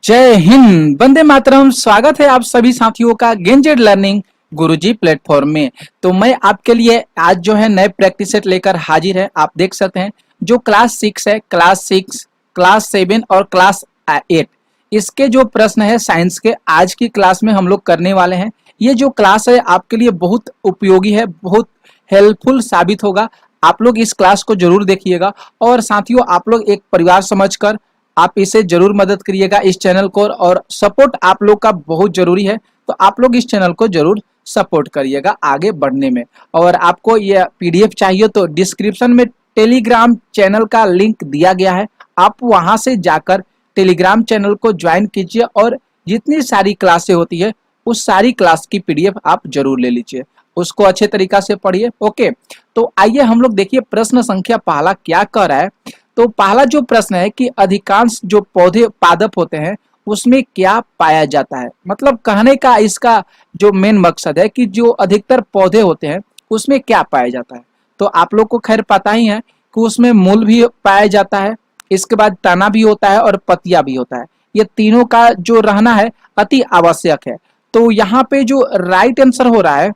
जय हिंद, वंदे मातरम। स्वागत है आप सभी साथियों का गेंजेड लर्निंग गुरुजी प्लेटफॉर्म में। तो मैं आपके लिए आज जो है नए प्रैक्टिस सेट लेकर हाजिर है। आप देख सकते हैं जो क्लास 6 है, क्लास 6, क्लास 7 और क्लास 8, इसके जो प्रश्न है साइंस के आज की क्लास में हम लोग करने वाले हैं। ये जो क्लास है आपके लिए बहुत उपयोगी है, बहुत हेल्पफुल साबित होगा। आप लोग इस क्लास को जरूर देखिएगा और साथियों आप लोग एक परिवार समझकर आप इसे जरूर मदद करिएगा इस चैनल को, और सपोर्ट आप लोग का बहुत जरूरी है। तो आप लोग इस चैनल को जरूर सपोर्ट करिएगा आगे बढ़ने में। और आपको ये पीडीएफ चाहिए तो डिस्क्रिप्शन में टेलीग्राम चैनल का लिंक दिया गया है, आप वहां से जाकर टेलीग्राम चैनल को ज्वाइन कीजिए और जितनी सारी क्लासें होती है उस सारी क्लास की पीडीएफ आप जरूर ले लीजिए, उसको अच्छे तरीका से पढ़िए। ओके, तो आइए हम लोग देखिए प्रश्न संख्या पहला क्या कह रहा है। तो पहला जो प्रश्न है कि अधिकांश जो पौधे पादप होते हैं उसमें क्या पाया जाता है। मतलब कहने का इसका जो मेन मकसद है कि जो अधिकतर पौधे होते हैं उसमें क्या पाया जाता है। तो आप लोग को खैर पता ही है कि उसमें मूल भी पाया जाता है, इसके बाद तना भी होता है और पतिया भी होता है। ये तीनों का जो रहना है अति आवश्यक है। तो यहाँ पे जो राइट आंसर हो रहा है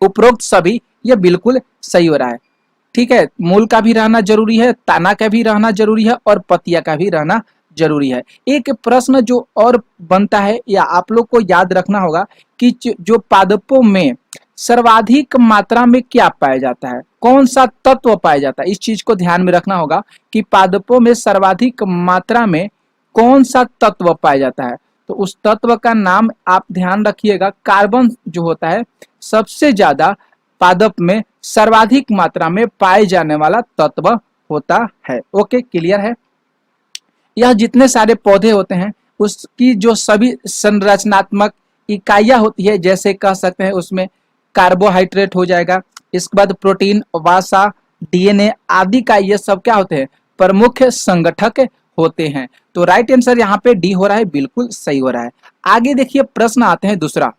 उपरोक्त सभी, ये बिल्कुल सही हो रहा है। ठीक है, मूल का भी रहना जरूरी है, तना का भी रहना जरूरी है और पतिया का भी रहना जरूरी है। एक प्रश्न जो और बनता है या आप लोग को याद रखना होगा कि जो पादपों में सर्वाधिक मात्रा में क्या पाया जाता है, कौन सा तत्व पाया जाता है, इस चीज को ध्यान में रखना होगा कि पादपों में सर्वाधिक मात्रा में कौन सा तत्व पाया जाता है। तो उस तत्व का नाम आप ध्यान रखिएगा। कार्बन जो होता है सबसे ज्यादा पादप में सर्वाधिक मात्रा में पाए जाने वाला तत्व होता है। ओके, क्लियर है। यह जितने सारे पौधे होते हैं उसकी जो सभी संरचनात्मक इकाइयां होती है, जैसे कह सकते हैं उसमें कार्बोहाइड्रेट हो जाएगा, इसके बाद प्रोटीन, वसा, डीएनए आदि का ये सब क्या होते हैं, प्रमुख संगठक होते हैं। तो राइट आंसर यहाँ पे डी हो रहा है, बिल्कुल सही हो रहा है। आगे देखिए प्रश्न आते हैं दूसरा।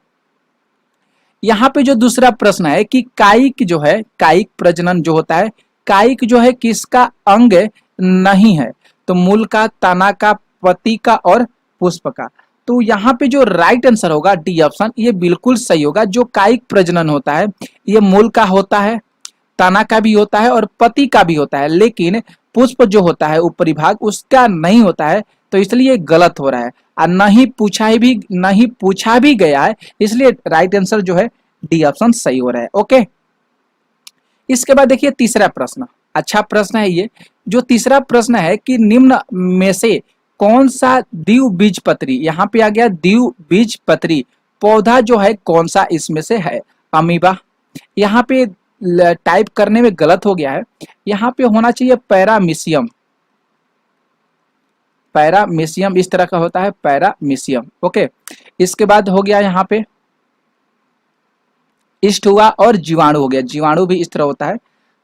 यहाँ पे जो दूसरा प्रश्न है कि कायिक जो है, कायिक प्रजनन जो होता है, कायिक जो है किसका अंग नहीं है। तो मूल का, तना का, पत्ती का और पुष्प का। तो यहाँ पे जो राइट आंसर होगा डी ऑप्शन, ये बिल्कुल सही होगा। जो कायिक प्रजनन होता है ये मूल का होता है, तना का भी होता है और पत्ती का भी होता है, लेकिन पुष्प जो होता है ऊपरी भाग उसका नहीं होता है। तो इसलिए गलत हो रहा है और नहीं पूछा भी गया है, इसलिए राइट आंसर जो है डी ऑप्शन सही हो रहा है। ओके, इसके बाद देखिए तीसरा प्रश्न, अच्छा प्रश्न है ये। जो तीसरा प्रश्न है कि निम्न में से कौन सा द्विबीजपत्री, यहाँ पे आ गया द्विबीजपत्री पौधा जो है कौन सा इसमें से है। अमीबा, यहाँ पे टाइप करने में गलत हो गया है, यहाँ पे होना चाहिए पैरामीशियम। पैरामीशियम इस तरह का होता है, पैरामीशियम। ओके, इसके बाद हो गया यहाँ पे इष्ट हुआ और जीवाणु हो गया, जीवाणु भी इस तरह होता है।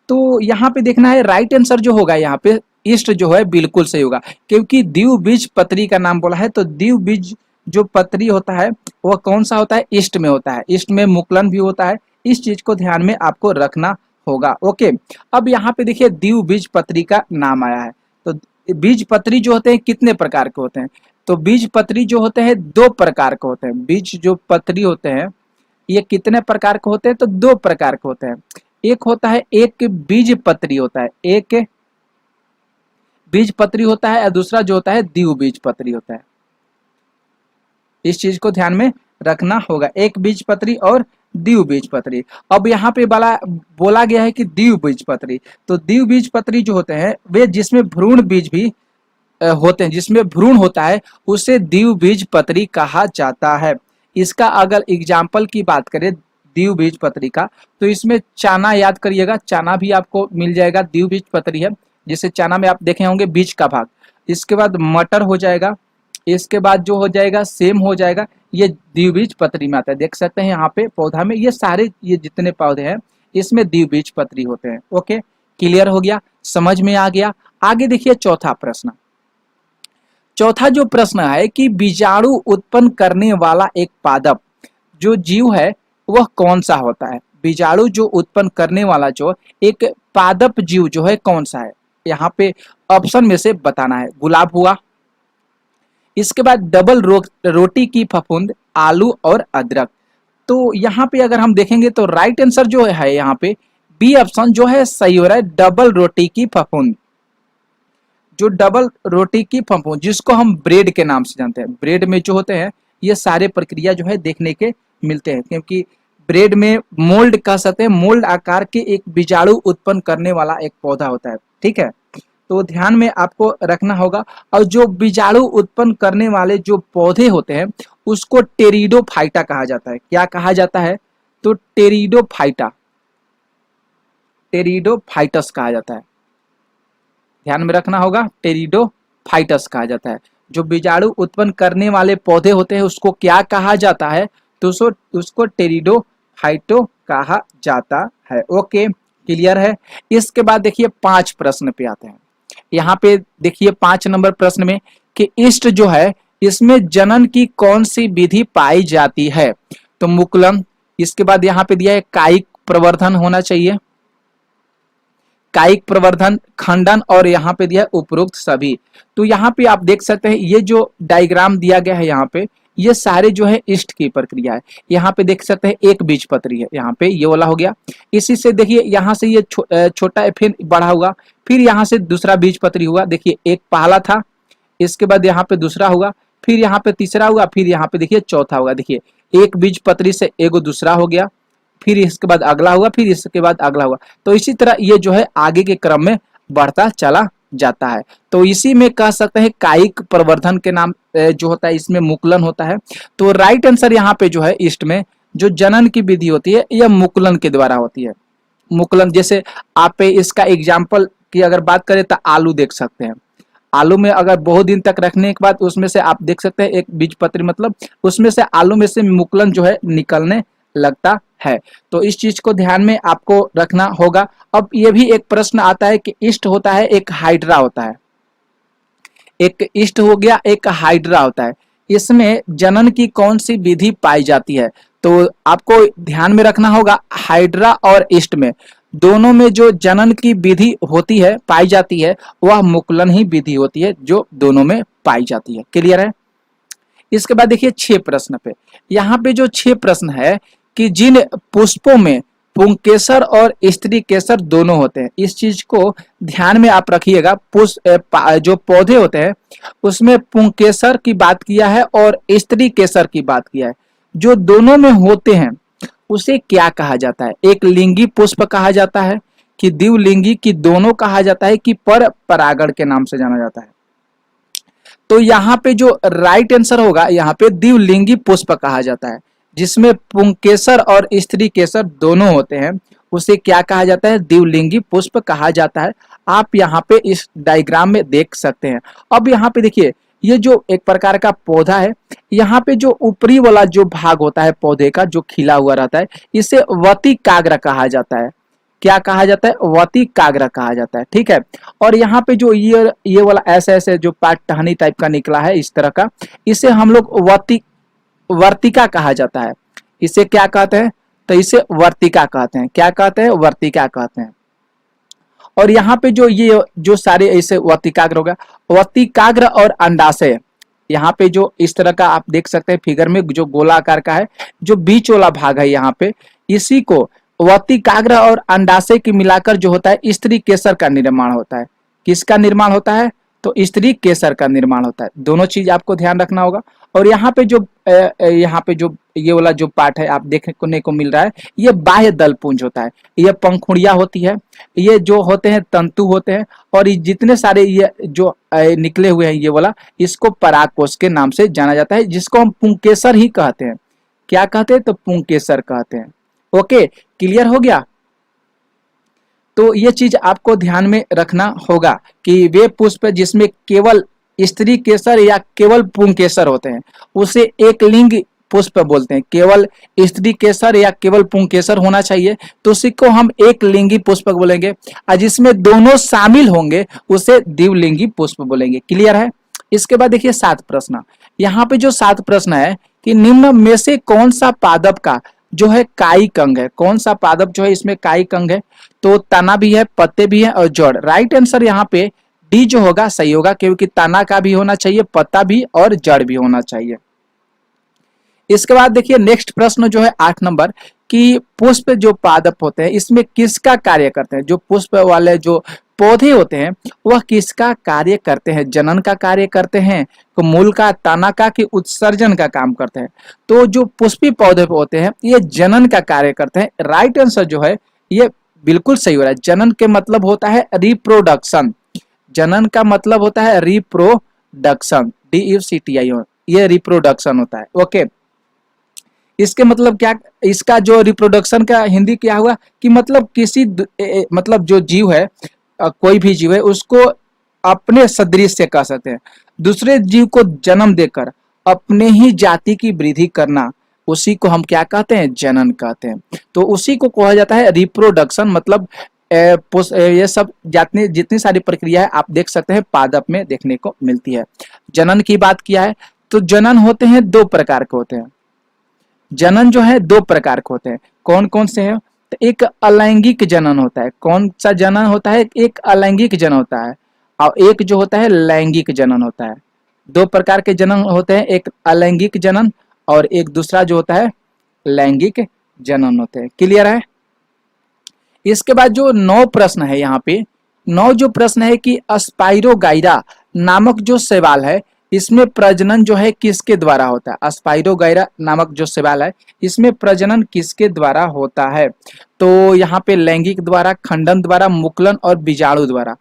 तो यहाँ पे देखना है राइट आंसर जो होगा यहाँ पे इष्ट जो है बिल्कुल सही होगा, क्योंकि द्विबीज पत्री का नाम बोला है। तो द्विबीज जो पत्री होता है वह कौन सा होता है, इष्ट में होता है। इष्ट में मुकुलन भी होता है, इस चीज को ध्यान में आपको रखना होगा। ओके, अब यहाँ पे देखिए द्विबीज पत्री का नाम आया है। तो बीज पत्री जो होते हैं कितने प्रकार के होते हैं, तो बीज पत्री जो होते हैं दो प्रकार के होते हैं। बीज जो पत्री होते हैं ये कितने प्रकार के होते हैं, तो दो प्रकार के होते हैं। एक होता है एक बीज पत्री होता है, एक बीज पत्री होता है और दूसरा जो होता है द्विबीज पत्री होता है। इस चीज को ध्यान में रखना होगा, एक बीज पत्री और द्विबीज पत्री। अब यहाँ पे बोला गया है कि द्विबीज पत्री, तो द्विबीज पत्री जो होते हैं वे जिसमें भ्रूण बीज भी होते हैं, जिसमें भ्रूण होता है उसे द्विबीज पत्री कहा जाता है। इसका अगर एग्जाम्पल की बात करें द्विबीज पत्री का, तो इसमें चना याद करिएगा, चना भी आपको मिल जाएगा, द्विबीज पत्री है। जिसे चना में आप देखे होंगे बीज का भाग। इसके बाद मटर हो जाएगा, इसके बाद जो हो जाएगा सेम हो जाएगा, ये द्विबीज पत्री में आता है। देख सकते हैं यहाँ पे पौधा में ये सारे ये जितने पौधे हैं इसमें द्विबीज पत्री होते हैं। ओके, क्लियर हो गया, समझ में आ गया। आगे देखिए चौथा प्रश्न। चौथा जो प्रश्न है कि बीजाणु उत्पन्न करने वाला एक पादप जो जीव है वह कौन सा होता है। बीजाणु जो उत्पन्न करने वाला जो एक पादप जीव जो है कौन सा है, यहाँ पे ऑप्शन में से बताना है। गुलाब हुआ, इसके बाद डबल रोटी की फफूंद, आलू और अदरक। तो यहाँ पे अगर हम देखेंगे तो राइट आंसर जो है यहाँ पे बी ऑप्शन जो है सही हो रहा है, डबल रोटी की फफूंद। जो डबल रोटी की फफूंद जिसको हम ब्रेड के नाम से जानते हैं, ब्रेड में जो होते हैं ये सारे प्रक्रिया जो है देखने के मिलते हैं, क्योंकि ब्रेड में मोल्ड कह सकते हैं, मोल्ड आकार के एक बीजाणु उत्पन्न करने वाला एक पौधा होता है। ठीक है, तो ध्यान में आपको रखना होगा। और जो बीजाणु उत्पन्न करने वाले जो पौधे होते हैं उसको टेरिडोफाइटा कहा जाता है। क्या कहा जाता है? तो टेरिडोफाइटा, टेरिडोफाइटस कहा जाता है। ध्यान में रखना होगा, टेरिडोफाइटस कहा जाता है। जो बीजाणु उत्पन्न करने वाले पौधे होते हैं उसको क्या कहा जाता है? तो उसको टेरिडोफाइटो कहा जाता है। ओके, क्लियर है। इसके बाद देखिए 5 प्रश्न पे आते हैं। यहाँ पे देखिए 5 नंबर प्रश्न में कि ईस्ट जो है इसमें जनन की कौन सी विधि पाई जाती है? तो मुकुलन। इसके बाद यहाँ पे दिया है कायिक प्रवर्धन होना चाहिए, कायिक प्रवर्धन, खंडन, और यहाँ पे दिया है उपरोक्त सभी। तो यहाँ पे आप देख सकते हैं ये जो डायग्राम दिया गया है यहाँ पे ये सारे जो है ईस्ट की प्रक्रिया है। यहाँ पे देख सकते हैं एक बीजपत्री है, यहाँ पे ये वाला हो गया। इसी से देखिए यहाँ से ये छोटा फिर बड़ा हुआ, फिर यहाँ से दूसरा बीजपत्री हुआ। देखिए एक पहला था, इसके बाद यहाँ पे दूसरा हुआ, फिर यहाँ पे तीसरा हुआ, फिर यहाँ पे देखिए चौथा होगा। देखिए एक बीजपत्री से एगो दूसरा हो गया, फिर इसके बाद अगला हुआ, फिर इसके बाद अगला हुआ। तो इसी तरह ये जो है आगे के क्रम में बढ़ता चला जाता है। तो इसी में कह सकते हैं कायिक प्रवर्धन के नाम जो होता है इसमें मुकुलन होता है। तो राइट आंसर यहाँ पे जो है ईस्ट में जो जनन की विधि होती है यह मुकुलन के द्वारा होती है। मुकुलन, जैसे आप इसका एग्जाम्पल की अगर बात करें तो आलू देख सकते हैं। आलू में अगर बहुत दिन तक रखने के बाद उसमें से आप देख सकते हैं एक बीजपत्री, मतलब उसमें से आलू में से मुकुलन जो है निकलने लगता है। तो इस चीज को ध्यान में आपको रखना होगा। अब ये भी एक प्रश्न आता है कि ईस्ट होता है एक हाइड्रा होता है, एक ईस्ट हो गया एक हाइड्रा होता है, इसमें जनन की कौन सी विधि पाई जाती है? तो आपको ध्यान में रखना होगा हाइड्रा और ईस्ट में दोनों में जो जनन की विधि होती है पाई जाती है वह मुकुलन ही विधि होती है जो दोनों में पाई जाती है। क्लियर है। इसके बाद देखिए 6 प्रश्न पे, यहाँ पे जो 6 प्रश्न है कि जिन पुष्पों में पुंकेसर और स्त्री केसर दोनों होते हैं, इस चीज को ध्यान में आप रखिएगा। जो पौधे होते हैं उसमें पुंकेसर की बात किया है और स्त्री केसर की बात किया है। जो दोनों में होते हैं उसे क्या कहा जाता है? एक लिंगी पुष्प कहा जाता है कि द्विलिंगी, कि दोनों कहा जाता है, कि पर परागण के नाम से जाना जाता है? तो यहाँ पे जो राइट आंसर होगा यहाँ पे द्विलिंगी पुष्प कहा जाता है। जिसमें पुंकेसर और स्त्री केसर दोनों होते हैं उसे क्या कहा जाता है? द्विलिंगी पुष्प कहा जाता है। आप यहाँ पे इस डायग्राम में देख सकते हैं। अब यहाँ पे देखिए ये जो एक प्रकार का पौधा है, यहाँ पे जो ऊपरी वाला जो भाग होता है पौधे का जो खिला हुआ रहता है इसे वतिकाग्र कहा जाता है। क्या कहा जाता है? वतिकाग्र कहा जाता है। ठीक है। और यहाँ पे जो ये वाला ऐसे ऐसे जो पार्ट टहनी टाइप का निकला है इस तरह का, इसे हम लोग वर्तिका कहा जाता है। इसे क्या कहते हैं? तो इसे वर्तिका कहते हैं। क्या कहते हैं? वर्तिका कहते हैं। और यहाँ पे जो ये जो सारे ऐसे वर्तिकाग्र हो गया, वर्तिकाग्र और अंडाशय, यहाँ पे जो इस तरह का आप देख सकते हैं फिगर में जो गोलाकार का है, जो बीच वाला भाग है यहाँ पे, इसी को वर्तिकाग्र और अंडाशय की मिलाकर जो होता है स्त्री केसर का निर्माण होता है। किसका निर्माण होता है? तो स्त्री केसर का निर्माण होता है। दोनों चीज आपको ध्यान रखना होगा। और यहाँ पे जो ये वाला जो पार्ट है आप देखने को मिल रहा है, ये बाह्य दलपुंज होता है, ये पंखुड़िया होती है, ये जो होते हैं तंतु होते हैं, और ये जितने सारे ये जो निकले हुए हैं ये वाला, इसको परागकोश के नाम से जाना जाता है, जिसको हम पुंकेसर ही कहते हैं। क्या कहते हैं? तो पुंकेसर कहते हैं। ओके, क्लियर हो गया। तो ये चीज आपको ध्यान में रखना होगा कि वे पुष्प जिसमें केवल स्त्री केसर या केवल पुंकेसर होते हैं उसे एक लिंग पुष्प बोलते हैं। केवल स्त्री केसर या केवल पुंकेसर होना चाहिए तो उसी को हम एक लिंगी पुष्प बोलेंगे, और जिसमें दोनों शामिल होंगे उसे द्विलिंगी पुष्प बोलेंगे। क्लियर है। इसके बाद देखिए 7 प्रश्न। यहाँ पे जो 7 प्रश्न है कि निम्न में से कौन सा पादप का जो है कायिक अंग है? कौन सा पादप जो है इसमें कायिक अंग है? तो तना भी है, पत्ते भी है और जड़। राइट आंसर यहाँ पे डी जो होगा सही होगा, क्योंकि तना का भी होना चाहिए, पत्ता भी और जड़ भी होना चाहिए। इसके बाद देखिए नेक्स्ट प्रश्न जो है 8 नंबर कि पुष्प जो पादप होते हैं इसमें किसका कार्य करते हैं। जो पुष्प वाले जो पौधे होते हैं वह किसका कार्य करते हैं, जनन का कार्य करते हैं, तो मूल का, तना का, कि उत्सर्जन का काम करते हैं। तो जो पुष्पी पौधे होते हैं ये जनन का कार्य करते हैं। राइट आंसर जो है ये बिल्कुल सही हो रहा है। जनन के मतलब होता है रिप्रोडक्शन, जनन का मतलब होता है रिप्रोडक्शन, DUCTI, ये रिप्रोडक्शन होता है। ओके, इसके मतलब क्या, इसका जो रिप्रोडक्शन का हिंदी क्या हुआ कि मतलब किसी मतलब जो जीव है, कोई भी जीव है उसको अपने सदृश से कह सकते हैं, दूसरे जीव को जन्म देकर अपने ही जाति की वृद्धि करना, उसी को हम क्या कहते हैं, जनन कहते हैं। तो उसी को कहा जाता है रिप्रोडक्शन। मतलब ये सब जितनी सारी प्रक्रिया है आप देख सकते हैं पादप में देखने को मिलती है। जनन की बात किया है तो जनन होते हैं दो प्रकार के होते हैं। जनन जो है दो प्रकार के होते हैं, कौन कौन से हैं, तो एक अलैंगिक जनन होता है। कौन सा जनन होता है, एक अलैंगिक जनन होता है और एक जो होता है लैंगिक जनन होता है। दो प्रकार के जनन होते हैं, एक अलैंगिक जनन और एक दूसरा जो होता है लैंगिक जनन होते हैं। क्लियर है। इसके बाद जो 9 प्रश्न है यहाँ पे, 9 जो प्रश्न है कि स्पाइरोगाइरा नामक जो शैवाल है इसमें प्रजनन जो है किसके द्वारा होता है। स्पाइरोगाइरा नामक जो शैवाल है इसमें प्रजनन किसके द्वारा होता है, तो यहाँ पे लैंगिक द्वारा, खंडन द्वारा, मुकुलन और बीजाणु द्वारा।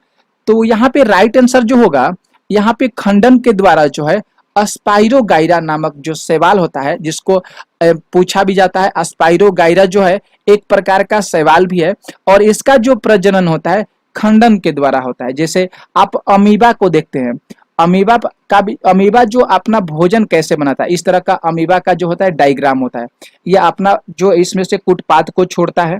तो यहाँ पे राइट आंसर जो होगा, यहाँ पे खंडन के द्वारा जो है स्पाइरोगाइरा नामक जो शैवाल होता है, जिसको पूछा भी जाता है। स्पाइरोगाइरा जो है एक प्रकार का शैवाल भी है और इसका जो प्रजनन होता है खंडन के द्वारा होता है। जैसे आप अमीबा को देखते हैं, अमीबा का भी, अमीबा जो अपना भोजन कैसे बनाता है, इस तरह का अमीबा का जो होता है डायग्राम होता है। यह अपना जो इसमें से कुटपाद को छोड़ता है,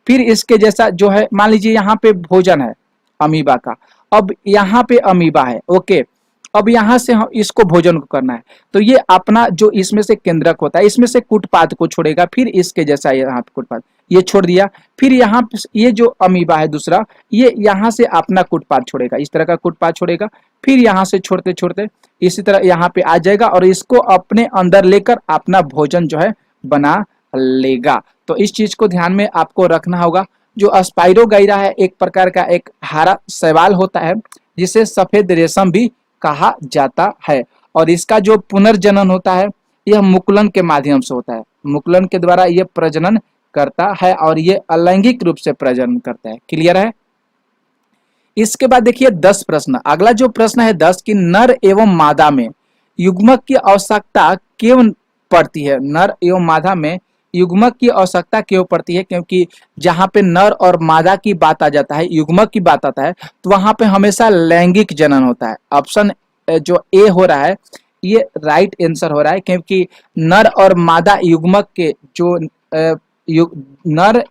फिर इसके जैसा जो है, मान लीजिए यहाँ पे भोजन है अमीबा का, अब यहाँ पे अमीबा है। ओके, अब यहाँ से हम इसको भोजन को करना है, तो ये अपना जो इसमें से केंद्रक होता है इसमें से कुटपाद को छोड़ेगा, फिर इसके जैसा यहाँ पे कुटपाद ये छोड़ दिया, फिर यहाँ ये जो अमीबा है दूसरा, ये यहाँ से अपना कुटपाद छोड़ेगा, इस तरह का कुटपाद छोड़ेगा, फिर यहाँ से छोड़ते छोड़ते इसी तरह यहाँ पे आ जाएगा और इसको अपने अंदर लेकर अपना भोजन जो है बना लेगा। तो इस चीज को ध्यान में आपको रखना होगा। जो स्पाइरोगाइरा है एक प्रकार का एक हरा शैवाल होता है जिसे सफेद रेशम भी कहा जाता है और इसका जो पुनर्जनन होता है यह मुकुलन के माध्यम से होता है। मुकुलन के द्वारा यह प्रजनन करता है और यह अलैंगिक रूप से प्रजनन करता है। क्लियर है। इसके बाद देखिए 10 प्रश्न, अगला जो प्रश्न है 10 कि नर एवं मादा में युग्मक की आवश्यकता क्यों पड़ती है। नर एवं मादा में युग्मक की आवश्यकता क्यों पड़ती है, क्योंकि जहां पे नर और मादा की बात आ जाता है, युग्मक की बात आता है, तो वहां पे हमेशा लैंगिक जनन होता है। ऑप्शन जो ए हो रहा है ये राइट आंसर हो रहा है, क्योंकि नर और मादा युग्मक के जो नर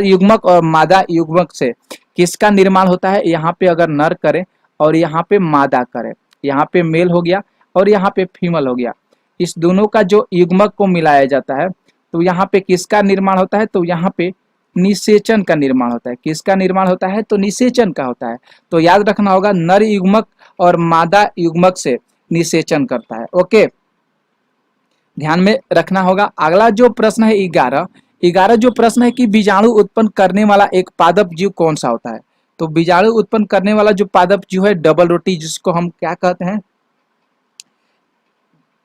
युग्मक और मादा युग्मक से किसका निर्माण होता है। यहाँ पे अगर नर करे और यहाँ पे मादा करे, यहाँ पे मेल हो गया और यहाँ पे फीमेल हो गया, इस दोनों का जो युग्मक को मिलाया जाता है तो यहाँ पे किसका निर्माण होता है, तो यहाँ पे निषेचन का निर्माण होता है। किसका निर्माण होता है, तो निषेचन का होता है। तो याद रखना होगा नर युग्मक और मादा युग्मक से निषेचन करता है। ओके, ध्यान में रखना होगा। अगला जो प्रश्न है 11 जो प्रश्न है कि बीजाणु उत्पन्न करने वाला एक पादप जीव कौन सा होता है। तो बीजाणु उत्पन्न करने वाला जो पादप जीव है डबल रोटी, जिसको हम क्या कहते हैं,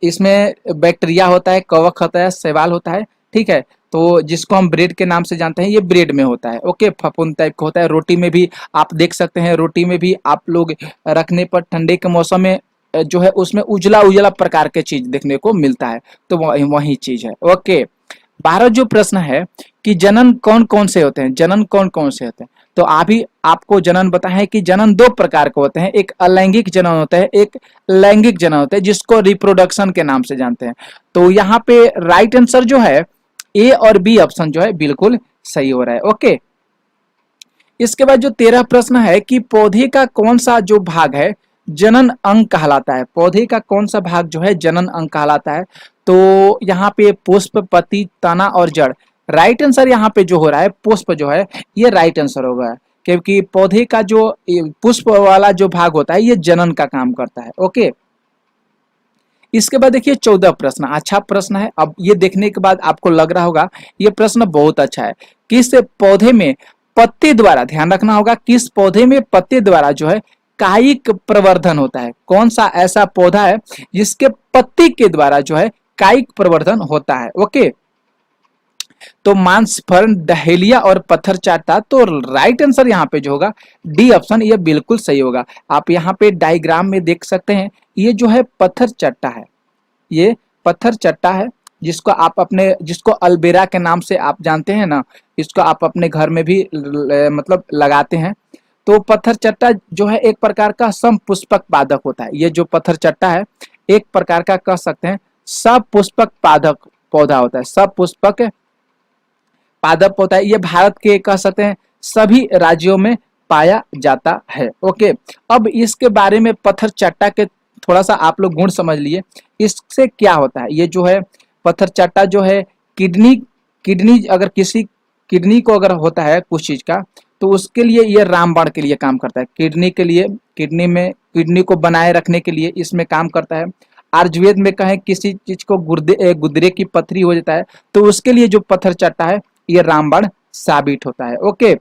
इसमें बैक्टीरिया होता है, कवक होता है, शैवाल होता है, ठीक है। तो जिसको हम ब्रेड के नाम से जानते हैं ये ब्रेड में होता है। ओके, फफूंद टाइप का होता है। रोटी में भी आप देख सकते हैं, रोटी में भी आप लोग रखने पर ठंडे के मौसम में जो है उसमें उजला उजला प्रकार के चीज देखने को मिलता है, तो वही चीज है। ओके, 12 जो प्रश्न है कि जनन कौन कौन से होते हैं, जनन कौन कौन से होते हैं। तो अभी आपको जनन पता है कि जनन दो प्रकार के होते हैं, एक अलैंगिक जनन होता है, एक लैंगिक जनन होता है, जिसको रिप्रोडक्शन के नाम से जानते हैं। तो यहाँ पे राइट आंसर जो है ए और बी ऑप्शन जो है बिल्कुल सही हो रहा है। ओके, इसके बाद जो 13 प्रश्न है कि पौधे का कौन सा जो भाग है जनन अंग कहलाता है। पौधे का कौन सा भाग जो है जनन अंग कहलाता है। तो यहाँ पे पुष्प, पत्ती, तना और जड़। राइट आंसर यहाँ पे जो हो रहा है पुष्प जो है ये राइट आंसर होगा, क्योंकि पौधे का जो पुष्प वाला जो भाग होता है ये जनन का काम करता है। ओके, इसके बाद देखिए 14 प्रश्न, अच्छा प्रश्न है। अब ये देखने के बाद आपको लग रहा होगा ये प्रश्न बहुत अच्छा है। किस पौधे में पत्ते द्वारा, ध्यान रखना होगा, किस पौधे में पत्ते द्वारा जो है कायिक प्रवर्धन होता है? कौन सा ऐसा पौधा है जिसके पत्ते के द्वारा जो है कायिक प्रवर्धन होता है? ओके, तो मांस फर्न, डहेलिया और पत्थर चाटता। तो राइट आंसर यहाँ पे जो होगा डी ऑप्शन, ये बिल्कुल सही होगा। आप यहाँ पे डायग्राम में देख सकते हैं, ये जो है पत्थर चट्टा है, ये पत्थर चट्टा है जिसको आप अपने, जिसको अल्बेरा के नाम से आप जानते हैं ना, इसको आप अपने घर में भी मतलब लगाते हैं। तो पत्थर चट्टा जो है एक प्रकार का समपुष्पक पादप होता है। ये जो पत्थर चट्टा है एक प्रकार का कह सकते हैं सपुष्पक पादप पौधा होता है, सपुष्पक पादप होता है। ये भारत के कह सकते हैं सभी राज्यों में पाया जाता है। ओके, अब इसके बारे में पत्थर चट्टा के थोड़ा सा आप लोग गुण समझ लिए, इससे क्या होता है। ये जो है पत्थर चट्टा जो है किडनी अगर किसी किडनी को अगर होता है कुछ चीज का, तो उसके लिए ये रामबाण के लिए काम करता है। किडनी के लिए, किडनी को बनाए रखने के लिए इसमें काम करता है। आयुर्वेद में कहें किसी चीज को गुर्दे की पथरी हो जाता है तो उसके लिए जो पत्थर चट्टा है ये रामबाण साबित होता है। ओके,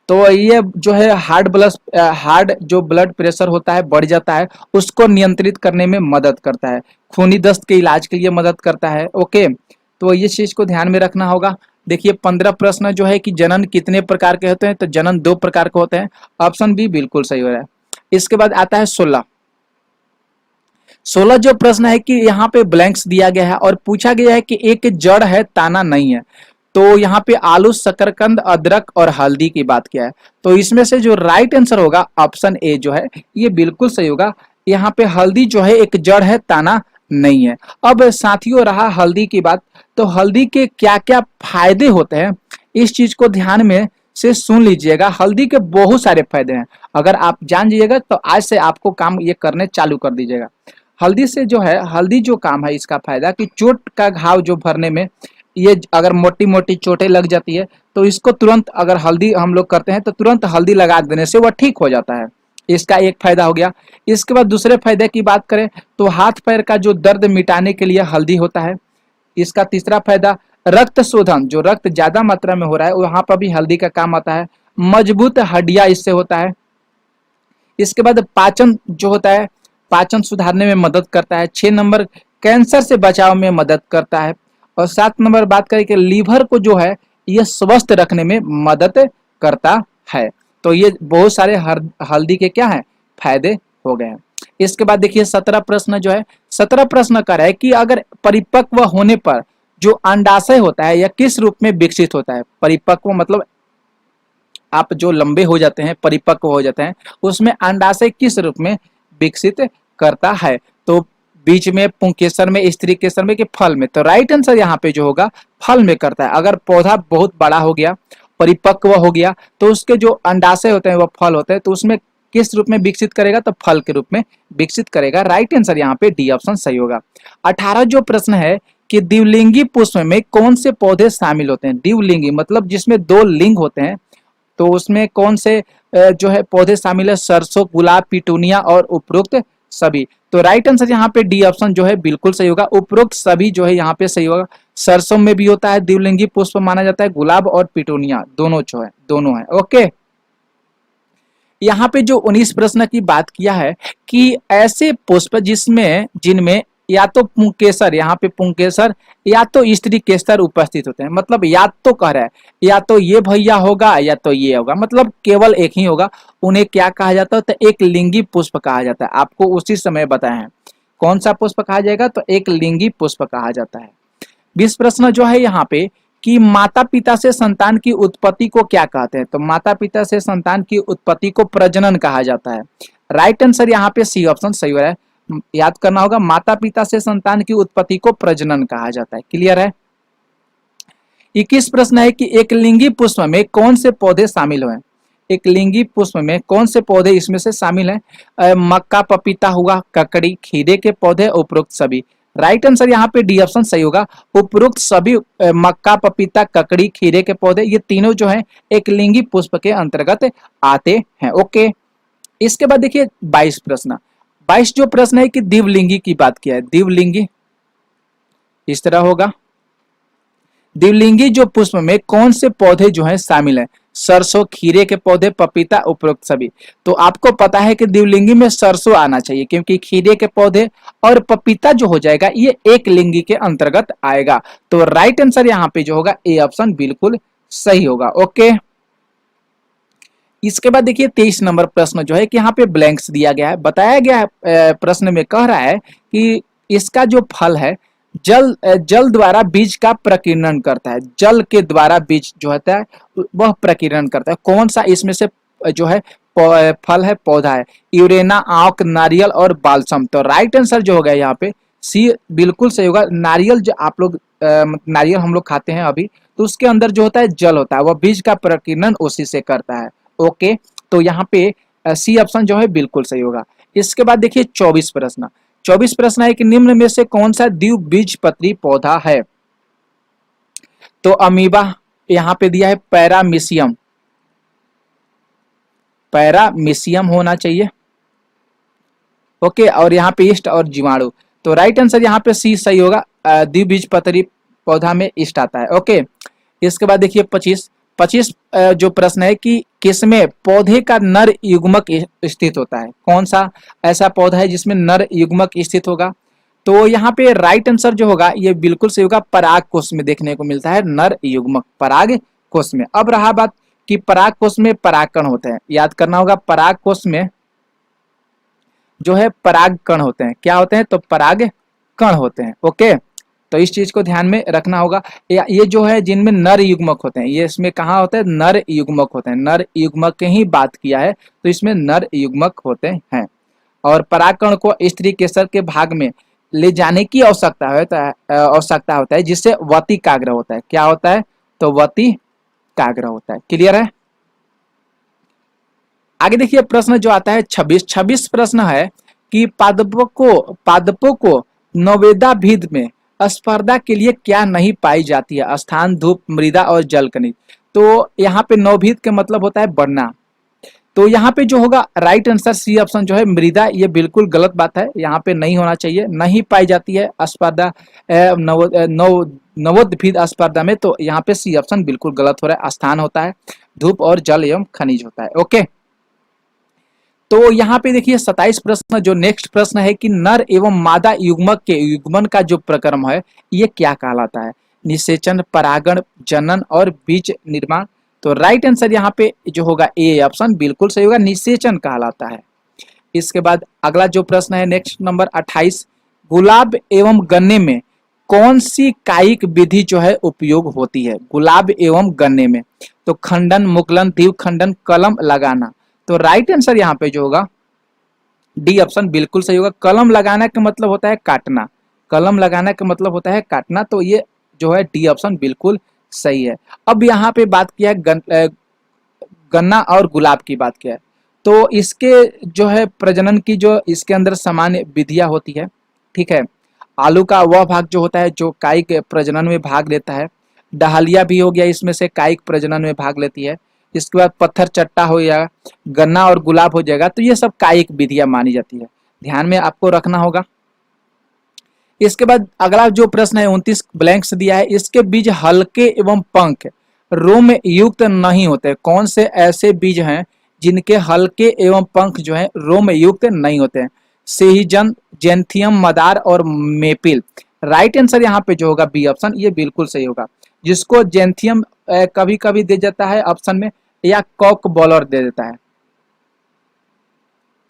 तो ये जो है हार्ड जो ब्लड प्रेशर होता है बढ़ जाता है उसको नियंत्रित करने में मदद करता है, खूनी दस्त के इलाज के लिए मदद करता है। ओके, तो ये चीज को ध्यान में रखना होगा। देखिए 15 प्रश्न जो है कि जनन कितने प्रकार के होते हैं, तो जनन 2 प्रकार के होते हैं, ऑप्शन बी बिल्कुल सही हो रहा है। इसके बाद आता है 16 जो प्रश्न है कि यहाँ पे ब्लैंक्स दिया गया है और पूछा गया है कि एक जड़ है ताना नहीं है। तो यहाँ पे आलू, शकरकंद, अदरक और हल्दी की बात किया है। तो इसमें से जो राइट आंसर होगा ऑप्शन ए जो है ये बिल्कुल सही होगा। यहाँ पे हल्दी जो है एक जड़ है, ताना नहीं है। अब साथियों रहा हल्दी की बात, तो हल्दी के क्या क्या फायदे होते हैं इस चीज को ध्यान में से सुन लीजिएगा। हल्दी के बहुत सारे फायदे हैं, अगर आप जान जाइएगा तो आज से आपको काम ये करने चालू कर दीजिएगा। हल्दी से जो है, हल्दी जो काम है इसका फायदा कि चोट का घाव जो भरने में, ये अगर मोटी मोटी चोटें लग जाती है तो इसको तुरंत अगर हल्दी हम लोग करते हैं तो तुरंत हल्दी लगा देने से वह ठीक हो जाता है। इसका एक फायदा हो गया। इसके बाद दूसरे फायदे की बात करें तो हाथ पैर का जो दर्द मिटाने के लिए हल्दी होता है। इसका तीसरा फायदा रक्त शोधन, जो रक्त ज्यादा मात्रा में हो रहा है वहां पर भी हल्दी का काम आता है। मजबूत हड्डियां इससे होता है। इसके बाद पाचन जो होता है, पाचन सुधारने में मदद करता है। 6 नंबर कैंसर से बचाव में मदद करता है। और 7 नंबर बात करें कि लीवर को जो है ये स्वस्थ रखने में मदद करता है। तो ये बहुत सारे हल्दी के क्या है फायदे हो गए हैं। इसके बाद देखिए 17 प्रश्न जो है, 17 प्रश्न कर है कि अगर परिपक्व होने पर जो अंडाशय होता है यह किस रूप में विकसित होता है। परिपक्व मतलब आप जो लंबे हो जाते हैं, परिपक्व हो जाते हैं, उसमें अंडाशय किस रूप में विकसित करता है। तो बीच में, पुंकेसर में, स्त्री केसर में कि फल में। तो राइट आंसर यहाँ पे जो होगा फल में करता है। अगर पौधा बहुत बड़ा हो गया, परिपक्व हो गया, तो उसके जो अंडाशय होते हैं वह फल होते हैं, तो उसमें किस रूप में विकसित करेगा, तो फल के रूप में विकसित करेगा। राइट आंसर यहाँ पे डी ऑप्शन सही होगा। 18 जो प्रश्न है कि द्विलिंगी पुष्प में कौन से पौधे शामिल होते हैं। द्विलिंगी मतलब जिसमें 2 लिंग होते हैं, तो उसमें कौन से जो है पौधे शामिल है। सरसों, गुलाब, पिटूनिया और उपरोक्त सभी। तो राइट आंसर यहाँ पे डी ऑप्शन जो है बिल्कुल सही होगा। उपरोक्त सभी जो है यहाँ पे सही होगा। सरसों में भी होता है, द्विलिंगी पुष्प माना जाता है। गुलाब और पिटूनिया दोनों जो है, दोनों है। ओके, यहाँ पे जो 19 प्रश्न की बात किया है कि ऐसे पुष्प जिनमें या तो पुंकेसर, यहाँ पे पुंकेसर या तो स्त्री केसर उपस्थित होते हैं। मतलब या तो कह रहा है या तो ये भैया होगा या तो ये होगा, मतलब केवल एक ही होगा। उन्हें क्या कहा जाता है, तो एक लिंगी पुष्प कहा जाता है। आपको उसी समय बताए हैं कौन सा पुष्प कहा जाएगा, तो एक लिंगी पुष्प कहा जाता है। 20 प्रश्न जो है यहाँ पे कि माता पिता से संतान की उत्पत्ति को क्या कहते हैं। तो माता पिता से संतान की उत्पत्ति को प्रजनन कहा जाता है। राइट आंसर यहाँ पे सी ऑप्शन सही हो रहा है। याद करना होगा, माता पिता से संतान की उत्पत्ति को प्रजनन कहा जाता है। क्लियर है। 21 प्रश्न है कि एक लिंगी पुष्प में कौन से पौधे शामिल हुए। एक लिंगी पुष्प में कौन से पौधे इसमें से शामिल हैं। मक्का, पपीता हुआ, ककड़ी, खीरे के पौधे, उपरोक्त सभी। राइट आंसर यहाँ पे डी ऑप्शन सही होगा। उपरोक्त सभी मक्का, पपीता, ककड़ी, खीरे के पौधे ये तीनों जो है एक लिंगी पुष्प के अंतर्गत आते हैं। ओके, इसके बाद देखिए 22 प्रश्न। 22 जो प्रश्न है कि द्विलिंगी की बात किया है। द्विलिंगी इस तरह होगा, द्विलिंगी जो पुष्प में कौन से पौधे जो हैं शामिल हैं? सरसों, खीरे के पौधे, पपीता, उपरोक्त सभी। तो आपको पता है कि द्विलिंगी में सरसों आना चाहिए, क्योंकि खीरे के पौधे और पपीता जो हो जाएगा ये एक लिंगी के अंतर्गत आएगा। तो राइट आंसर यहाँ पे जो होगा ए ऑप्शन बिल्कुल सही होगा। ओके, इसके बाद देखिए 23 नंबर प्रश्न जो है कि यहाँ पे ब्लैंक्स दिया गया है। बताया गया है प्रश्न में कह रहा है कि इसका जो फल है जल द्वारा बीज का प्रकीर्णन करता है। जल के द्वारा बीज जो होता है वह प्रकीर्णन करता है। कौन सा इसमें से जो है फल है, पौधा है? यूरेना, आंक, नारियल और बालसम। तो राइट आंसर जो होगा यहाँ पे सी बिल्कुल सही होगा। नारियल जो आप लोग नारियल हम लोग खाते हैं अभी, तो उसके अंदर जो होता है जल होता है, वह बीज का प्रकीर्णन उसी से करता है। ओके, तो यहाँ पे सी ऑप्शन जो है बिल्कुल सही होगा। इसके बाद देखिए 24 प्रश्न। 24 प्रश्न है कि निम्न में से कौन सा द्विबीजपत्री पौधा है? तो अमीबा यहाँ पे दिया है, पैरामीशियम, पैरामीशियम होना चाहिए। ओके, और यहाँ पे ईस्ट और जीवाणु। तो राइट आंसर यहाँ पे सी सही होगा। द्विबीजपत्री पौधा में ईस्ट आता है। ओके, इसके बाद देखिए 25 जो प्रश्न है कि किसमें पौधे का नर युग्मक स्थित होता है? कौन सा ऐसा पौधा है जिसमें नर युग्मक स्थित होगा? तो यहाँ पे राइट आंसर जो होगा ये बिल्कुल सही होगा। पराग कोष में देखने को मिलता है नर युग्मक, पराग कोष में। अब रहा बात कि पराग कोष में परागकण होते हैं, याद करना होगा। पराग कोष में जो है परागकण होते हैं। क्या होते हैं? तो परागकण होते हैं। ओके, तो इस चीज को ध्यान में रखना होगा। ये जो है जिनमें नर युग्मक होते हैं, ये इसमें कहाँ होते हैं? नर युग्मक होते हैं। नर युग्मक की ही बात किया है, तो इसमें नर युग्मक होते हैं। और परागकण को स्त्री केसर के भाग में ले जाने की आवश्यकता होता है, जिससे वतिकाग्र होता है। क्या होता है? तो वतिकाग्र होता है। क्लियर है? आगे देखिए प्रश्न जो आता है 26 प्रश्न है कि पादपों को नवेदाभिद में स्पर्धा के लिए क्या नहीं पाई जाती है? स्थान, धूप, मृदा और जल खनिज। तो यहाँ पे नवभिद के मतलब होता है बढ़ना। तो यहाँ पे जो होगा राइट आंसर सी ऑप्शन जो है मृदा, ये बिल्कुल गलत बात है। यहाँ पे नहीं होना चाहिए, नहीं पाई जाती है स्पर्धा नवोद्भिद स्पर्धा में। तो यहाँ पे सी ऑप्शन बिल्कुल गलत हो रहा है। स्थान होता है, धूप और जल एवं खनिज होता है। ओके, तो यहाँ पे देखिए 27 प्रश्न जो नेक्स्ट प्रश्न है कि नर एवं मादा युग्मक के युग्मन का जो प्रक्रम है ये क्या कहलाता है? निषेचन, परागण, जनन और बीज निर्माण। तो राइट आंसर यहाँ पे जो होगा ए ऑप्शन बिल्कुल सही होगा, निषेचन कहलाता है। इसके बाद अगला जो प्रश्न है नेक्स्ट नंबर 28, गुलाब एवं गन्ने में कौन सी कायिक विधि जो है उपयोग होती है? गुलाब एवं गन्ने में तो खंडन, मुकुलन, द्विखंडन, कलम लगाना। तो राइट आंसर यहाँ पे जो होगा डी ऑप्शन बिल्कुल सही होगा। कलम लगाना का मतलब होता है काटना, कलम लगाना का मतलब होता है काटना। तो ये जो है डी ऑप्शन बिल्कुल सही है। अब यहाँ पे बात किया है गन्ना और गुलाब की बात किया है, तो इसके जो है प्रजनन की जो इसके अंदर सामान्य विधियां होती है। ठीक है, आलू का वह भाग जो होता है जो कायिक प्रजनन में भाग लेता है। डहलिया भी हो गया, इसमें से कायिक प्रजनन में भाग लेती है। इसके बाद पत्थर चट्टा हो जाएगा, गन्ना और गुलाब हो जाएगा। तो ये सब कायिक विधियां मानी जाती है, ध्यान में आपको रखना होगा। इसके बाद अगला जो प्रश्न है 29 ब्लैंक्स दिया है, इसके बीज हल्के एवं पंख रोम युक्त नहीं होते। कौन से ऐसे बीज हैं जिनके हल्के एवं पंख जो है रोम युक्त नहीं होते हैं? सेहिजन, जेंथियम, मदार और मेपिल। राइट आंसर यहाँ पे जो होगा बी ऑप्शन, ये बिल्कुल सही होगा। जिसको जेंथियम कभी कभी दे जाता है ऑप्शन में, या कॉक बॉलर दे देता है,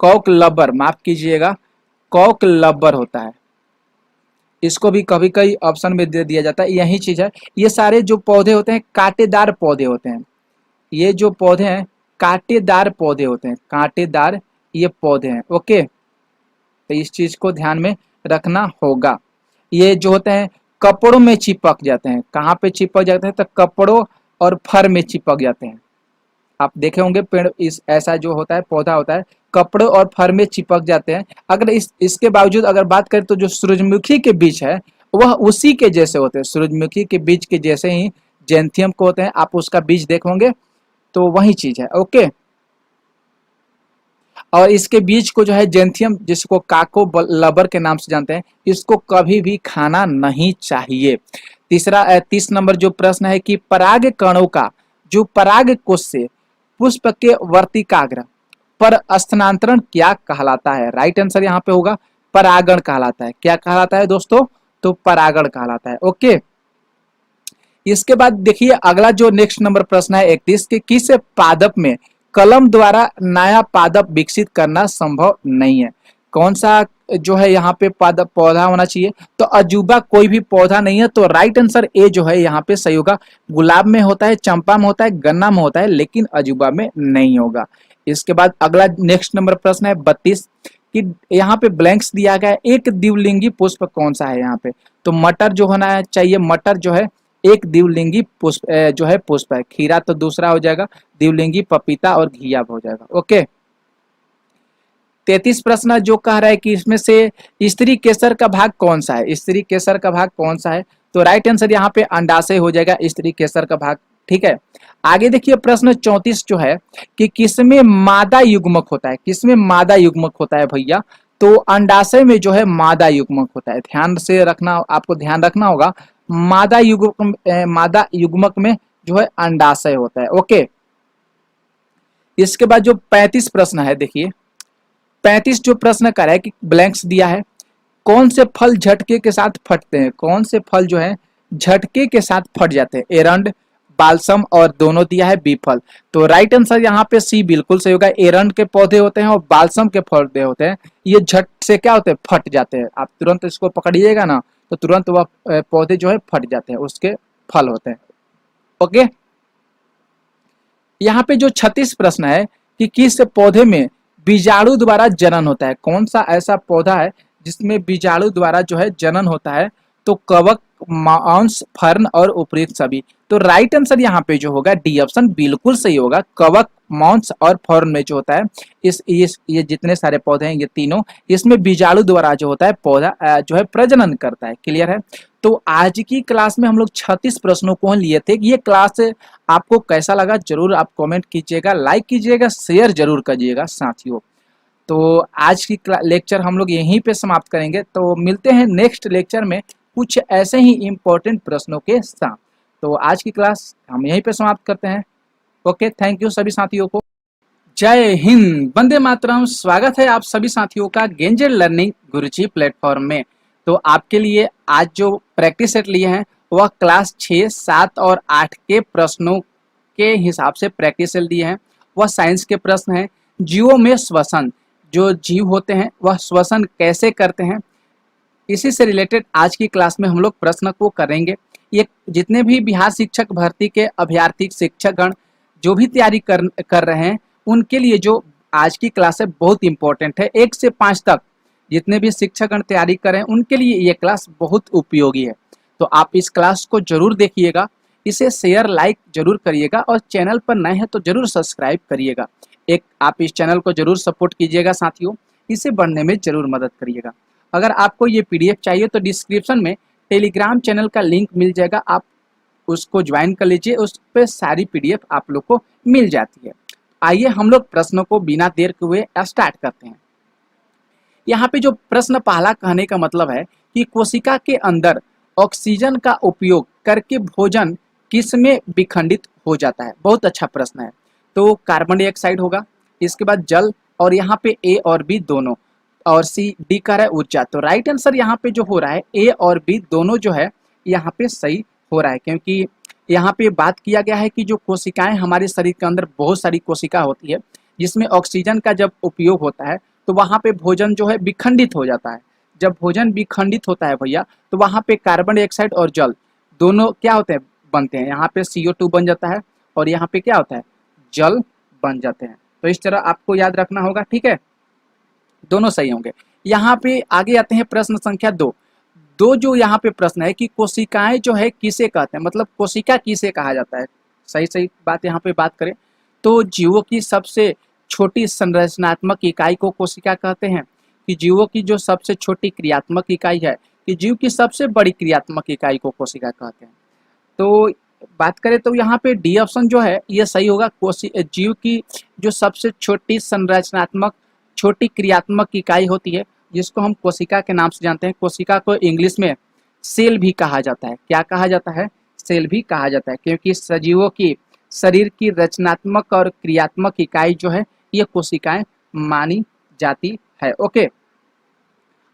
कॉक लबर, माफ कीजिएगा, कॉक लबर होता है। इसको भी कभी कभी ऑप्शन में दे दिया जाता है, यही चीज है। ये सारे जो पौधे होते हैं कांटेदार पौधे होते हैं। ये जो पौधे हैं कांटेदार पौधे होते हैं, कांटेदार ये पौधे हैं। ओके, तो इस चीज को ध्यान में रखना होगा। ये जो होते हैं कपड़ों में चिपक जाते हैं। कहाँ पे चिपक जाते हैं? तो कपड़ों और फर में चिपक जाते हैं। आप देखे होंगे पेड़ इस ऐसा जो होता है पौधा होता है कपड़े और फर में चिपक जाते हैं। अगर इसके बावजूद अगर बात करें तो जो सूरजमुखी के बीज है वह उसी के जैसे होते हैं, सूरजमुखी के बीज के जैसे ही जेंथियम को होते हैं। आप उसका बीज देखोगे तो वही चीज है। ओके, और इसके बीज को जो है जेंथियम, जिसको काको लबर के नाम से जानते हैं, इसको कभी भी खाना नहीं चाहिए। 30 नंबर जो प्रश्न है कि पराग कणों का जो पराग कोश से पुष्प के वर्तिकाग्र पर स्थानांतरण क्या कहलाता है? राइट आंसर यहाँ पे होगा परागण कहलाता है। क्या कहलाता है दोस्तों? तो परागण कहलाता है। ओके, इसके बाद देखिए अगला जो नेक्स्ट नंबर प्रश्न है 31 के किस पादप में कलम द्वारा नया पादप विकसित करना संभव नहीं है? कौन सा जो है यहाँ पे पादप पौधा होना चाहिए? तो अजूबा कोई भी पौधा नहीं है। तो राइट आंसर ए जो है यहाँ पे सही होगा। गुलाब में होता है, चंपा में होता है, गन्ना में होता है, लेकिन अजूबा में नहीं होगा। इसके बाद अगला नेक्स्ट नंबर प्रश्न है 32 कि यहाँ पे ब्लैंक्स दिया गया है, एक द्विलिंगी पुष्प कौन सा है यहाँ पे? तो मटर जो होना चाहिए, मटर जो है एक द्विलिंगी पुष्प जो है पुष्प है। खीरा तो दूसरा हो जाएगा, द्विलिंगी पपीता और घिया हो जाएगा। ओके, 33 प्रश्न जो कह रहा है कि इसमें से स्त्री केसर का भाग कौन सा है? स्त्री केसर का भाग कौन सा है? तो राइट आंसर यहाँ पे अंडाशय हो जाएगा स्त्री केसर का भाग। ठीक है, आगे देखिए प्रश्न 34 जो है कि किसमें मादा युग्मक होता है? किसमें मादा युग्मक होता है भैया? तो अंडाशय में जो है मादा युग्मक होता है। ध्यान से रखना, आपको ध्यान रखना होगा, मादा युग्मक में जो है अंडाशय होता है। ओके, इसके बाद जो 35 प्रश्न है देखिए 35 जो प्रश्न कर रहा है कि ब्लैंक्स दिया है, कौन से फल झटके के साथ फटते हैं? कौन से फल जो है झटके के साथ फट जाते हैं? एरंड, बालसम और दोनों दिया है बी फल। तो राइट आंसर यहाँ पे सी बिल्कुल सही होगा। एरंड के पौधे होते हैं और बालसम के पौधे होते हैं, ये झट से क्या होते हैं? फट जाते हैं। आप तुरंत इसको पकड़िएगा ना तो तुरंत वह पौधे जो है फट जाते हैं, उसके फल होते हैं। ओके, यहाँ पे जो 36 प्रश्न है कि किस पौधे में बीजाणु द्वारा जनन होता है? कौन सा ऐसा पौधा है जिसमें बीजाणु द्वारा जो है जनन होता है? तो कवक, मांस, फर्न और उपरीत सभी। तो राइट आंसर यहाँ पे जो होगा डी ऑप्शन बिल्कुल सही होगा। कवक, मांस और फर्न में जो होता है ये जितने सारे पौधे हैं ये तीनों, इसमें बीजाणु द्वारा जो होता है पौधा जो है प्रजनन करता है। क्लियर है? तो आज की क्लास में हम लोग 36 प्रश्नों को लिए थे। ये क्लास आपको कैसा लगा जरूर आप कमेंट कीजिएगा, लाइक कीजिएगा, शेयर जरूर करिएगा साथियों। तो आज की लेक्चर हम लोग यहीं पे समाप्त करेंगे। तो मिलते हैं नेक्स्ट लेक्चर में कुछ ऐसे ही इंपॉर्टेंट प्रश्नों के साथ। तो आज की क्लास हम यहीं पे समाप्त करते हैं। ओके, थैंक यू सभी साथियों को। जय हिंद, वंदे मातरम। स्वागत है आप सभी साथियों का गेंजेड लर्निंग गुरुजी प्लेटफॉर्म में। तो आपके लिए आज जो प्रैक्टिस सेट लिए हैं वह क्लास 6, 7 और 8 के प्रश्नों के हिसाब से प्रैक्टिस सेट दिए हैं। वह साइंस के प्रश्न हैं। जीवों में श्वसन, जो जीव होते हैं वह श्वसन कैसे करते हैं, इसी से रिलेटेड आज की क्लास में हम लोग प्रश्न को करेंगे। ये जितने भी बिहार शिक्षक भर्ती के अभ्यर्थी शिक्षकगण जो भी तैयारी कर रहे हैं उनके लिए जो आज की क्लास है बहुत इंपॉर्टेंट है। 1 से 5 तक जितने भी शिक्षकगण तैयारी करें उनके लिए ये क्लास बहुत उपयोगी है। तो आप इस क्लास को जरूर देखिएगा, इसे शेयर लाइक जरूर करिएगा और चैनल पर नए हैं तो जरूर सब्सक्राइब करिएगा। एक आप इस चैनल को जरूर सपोर्ट कीजिएगा साथियों, इसे बढ़ने में जरूर मदद करिएगा। अगर आपको ये पीडीएफ चाहिए तो डिस्क्रिप्शन में टेलीग्राम चैनल का लिंक मिल जाएगा, आप उसको ज्वाइन कर लीजिए, उस पर सारी पीडीएफ आप लोग को मिल जाती है। आइए हम लोग प्रश्नों को बिना देर के हुए स्टार्ट करते हैं। यहाँ पे जो प्रश्न पहला कहने का मतलब है कि कोशिका के अंदर ऑक्सीजन का उपयोग करके भोजन किसमें विखंडित हो जाता है? बहुत अच्छा प्रश्न है। तो कार्बन डाइऑक्साइड होगा, इसके बाद जल, और यहाँ पे ए और बी दोनों, और सी डी का है ऊर्जा। तो राइट आंसर यहाँ पे जो हो रहा है ए और बी दोनों जो है यहाँ पे सही हो रहा है, क्योंकि यहाँ पे बात किया गया है कि जो कोशिकाएं हमारे शरीर के अंदर बहुत सारी कोशिका होती है जिसमें ऑक्सीजन का जब उपयोग होता है तो वहाँ पे भोजन जो है विखंडित हो जाता है। जब भोजन विखंडित होता है भैया तो वहाँ पे कार्बन डाइऑक्साइड और जल दोनों क्या होते हैं? बनते हैं। यहाँ पे CO2 बन जाता है और यहाँ पे क्या होता है? जल बन जाते हैं। तो इस तरह आपको याद रखना होगा, ठीक है? दोनों सही होंगे। यहाँ पे आगे आते हैं प्रश्न संख्या 2। जो यहाँ पे प्रश्न है कि कोशिकाएं जो है किसे कहते हैं, मतलब कोशिका किसे कहा जाता है? सही बात यहाँ पे बात करें तो जीवों की सबसे छोटी संरचनात्मक इकाई को कोशिका कहते हैं, कि जीवों की जो सबसे छोटी क्रियात्मक इकाई है, कि जीव की सबसे बड़ी क्रियात्मक इकाई को कोशिका कहते हैं। तो बात करें तो यहाँ पे डी ऑप्शन जो है ये सही होगा। कोशि जीव की जो सबसे छोटी संरचनात्मक छोटी क्रियात्मक इकाई होती है, जिसको हम कोशिका के नाम से जानते हैं। कोशिका को इंग्लिश में सेल भी कहा जाता है। क्या कहा जाता है? सेल भी कहा जाता है, क्योंकि सजीवों की शरीर की रचनात्मक और क्रियात्मक इकाई जो है ये कोशिकाएं मानी जाती है। ओके,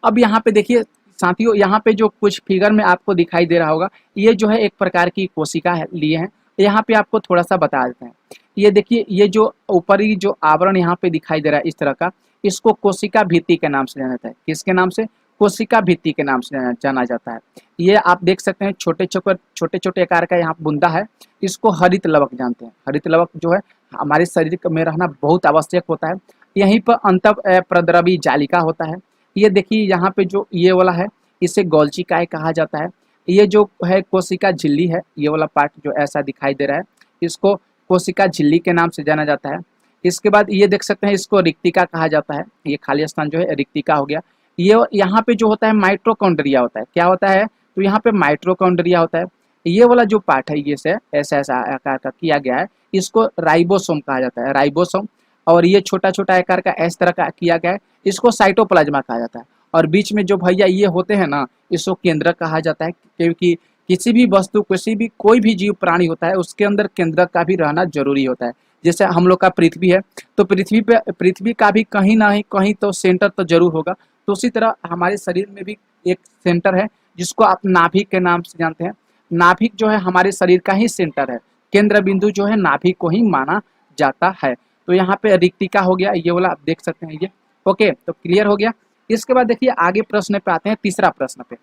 अब यहाँ पे देखिए साथियों, यहाँ पे जो कुछ फिगर में आपको दिखाई दे रहा होगा, ये जो है एक प्रकार की कोशिका है लिए हैं। यहाँ पे आपको थोड़ा सा बता देते हैं। ये देखिए, ये जो ऊपरी जो आवरण यहाँ पे दिखाई दे रहा है इस तरह का, इसको कोशिका भित्ति के नाम से जाना जाता है। किसके नाम से? कोशिका भित्ति के नाम से जाना जाता है। ये आप देख सकते हैं छोटे छोटे आकार का यहाँ बूंदा है, इसको हरित लवक जानते हैं। हरित लवक जो है हमारे शरीर में रहना बहुत आवश्यक होता है। यहीं पर अंतःप्रद्रवी जालिका होता है। ये देखिए यहाँ पे जो ये वाला है, इसे गोल्जिकाय कहा जाता है। ये जो है कोशिका झिल्ली है, ये वाला पार्ट जो ऐसा दिखाई दे रहा है, इसको कोशिका झिल्ली के नाम से जाना जाता है। इसके बाद ये देख सकते हैं, इसको रिक्तिका कहा जाता है। ये खाली स्थान जो है रिक्तिका हो गया। ये यहाँ पे जो होता है माइटोकॉन्ड्रिया होता है। क्या होता है? तो यहाँ पे माइटोकॉन्ड्रिया होता है। ये वाला जो पार्ट है, ये से ऐसा ऐसा आकार का किया गया है, इसको राइबोसोम कहा जाता है। राइबोसोम। और ये छोटा छोटा आकार का इस तरह का किया गया है, इसको साइटोप्लाज्मा कहा जाता है। और बीच में जो भैया ये होते हैं ना, इसको केंद्रक कहा जाता है, क्योंकि किसी भी वस्तु, किसी भी कोई भी जीव प्राणी होता है, उसके अंदर केंद्रक का भी रहना जरूरी होता है। जैसे हम लोग का पृथ्वी है, तो पृथ्वी का भी कहीं ना कहीं तो सेंटर तो जरूर होगा। तो उसी तरह हमारे शरीर में भी एक सेंटर है, जिसको आप नाभिक के नाम से जानते हैं। नाभिक जो है हमारे शरीर का ही सेंटर है। केंद्र बिंदु जो है नाभिक को ही माना जाता है। तो यहाँ पे रिक्तिका हो गया, ये वाला आप देख सकते हैं ये। ओके, तो क्लियर हो गया। इसके बाद देखिए आगे प्रश्न पे आते हैं, तीसरा प्रश्न पे।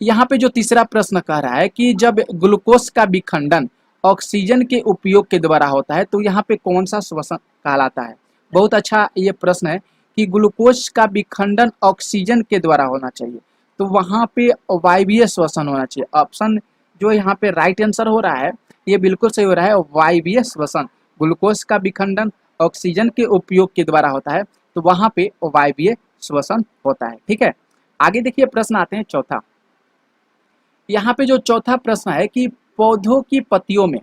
यहाँ पे जो तीसरा प्रश्न कह रहा है कि जब ग्लूकोज का विखंडन ऑक्सीजन के उपयोग के द्वारा होता है, तो यहाँ पे कौन सा श्वसन कहलाता है? बहुत अच्छा ये प्रश्न है कि ग्लूकोज का विखंडन ऑक्सीजन के द्वारा होना चाहिए, तो वहाँ पे वायवीय श्वसन होना चाहिए। ऑप्शन जो यहाँ पे राइट आंसर हो रहा है, ये बिल्कुल सही हो रहा है, वायवीय श्वसन। ग्लूकोज का विखंडन ऑक्सीजन के उपयोग के द्वारा होता है, तो वहां पे वायवीय श्वसन होता है। ठीक है, आगे देखिए प्रश्न आते हैं चौथा। यहाँ पे जो चौथा प्रश्न है कि पौधों की पत्तियों में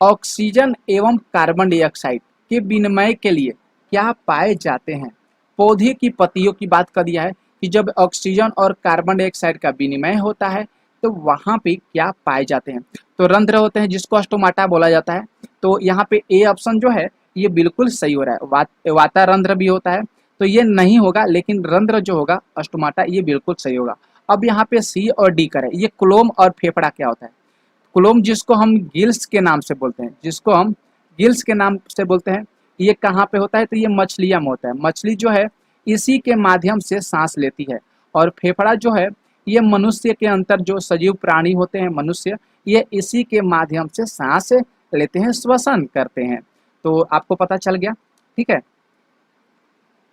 ऑक्सीजन एवं कार्बन डाइऑक्साइड के विनिमय के लिए क्या पाए जाते हैं? पौधे की पत्तियों की बात कर दिया है कि जब ऑक्सीजन और कार्बन डाइऑक्साइड का विनिमय होता है, तो वहां पे क्या पाए जाते हैं? तो रंध्र होते हैं, जिसको स्टोमाटा बोला जाता है। तो यहाँ पे ए ऑप्शन जो है ये बिल्कुल सही हो रहा है। वातारंध्र भी होता है, तो ये नहीं होगा, लेकिन रंध्र जो होगा स्टोमाटा, ये बिल्कुल सही होगा। अब यहाँ पे सी और डी करें, ये क्लोम और फेफड़ा क्या होता है? क्लोम जिसको हम गिल्स के नाम से बोलते हैं, जिसको हम गिल्स के नाम से बोलते हैं, ये कहाँ पे होता है? तो ये मछलियां में होता है। मछली जो है इसी के माध्यम से सांस लेती है। और फेफड़ा जो है ये मनुष्य के अंतर जो सजीव प्राणी होते हैं मनुष्य, ये इसी के माध्यम से सांस लेते हैं, श्वसन करते हैं। तो आपको पता चल गया। ठीक है,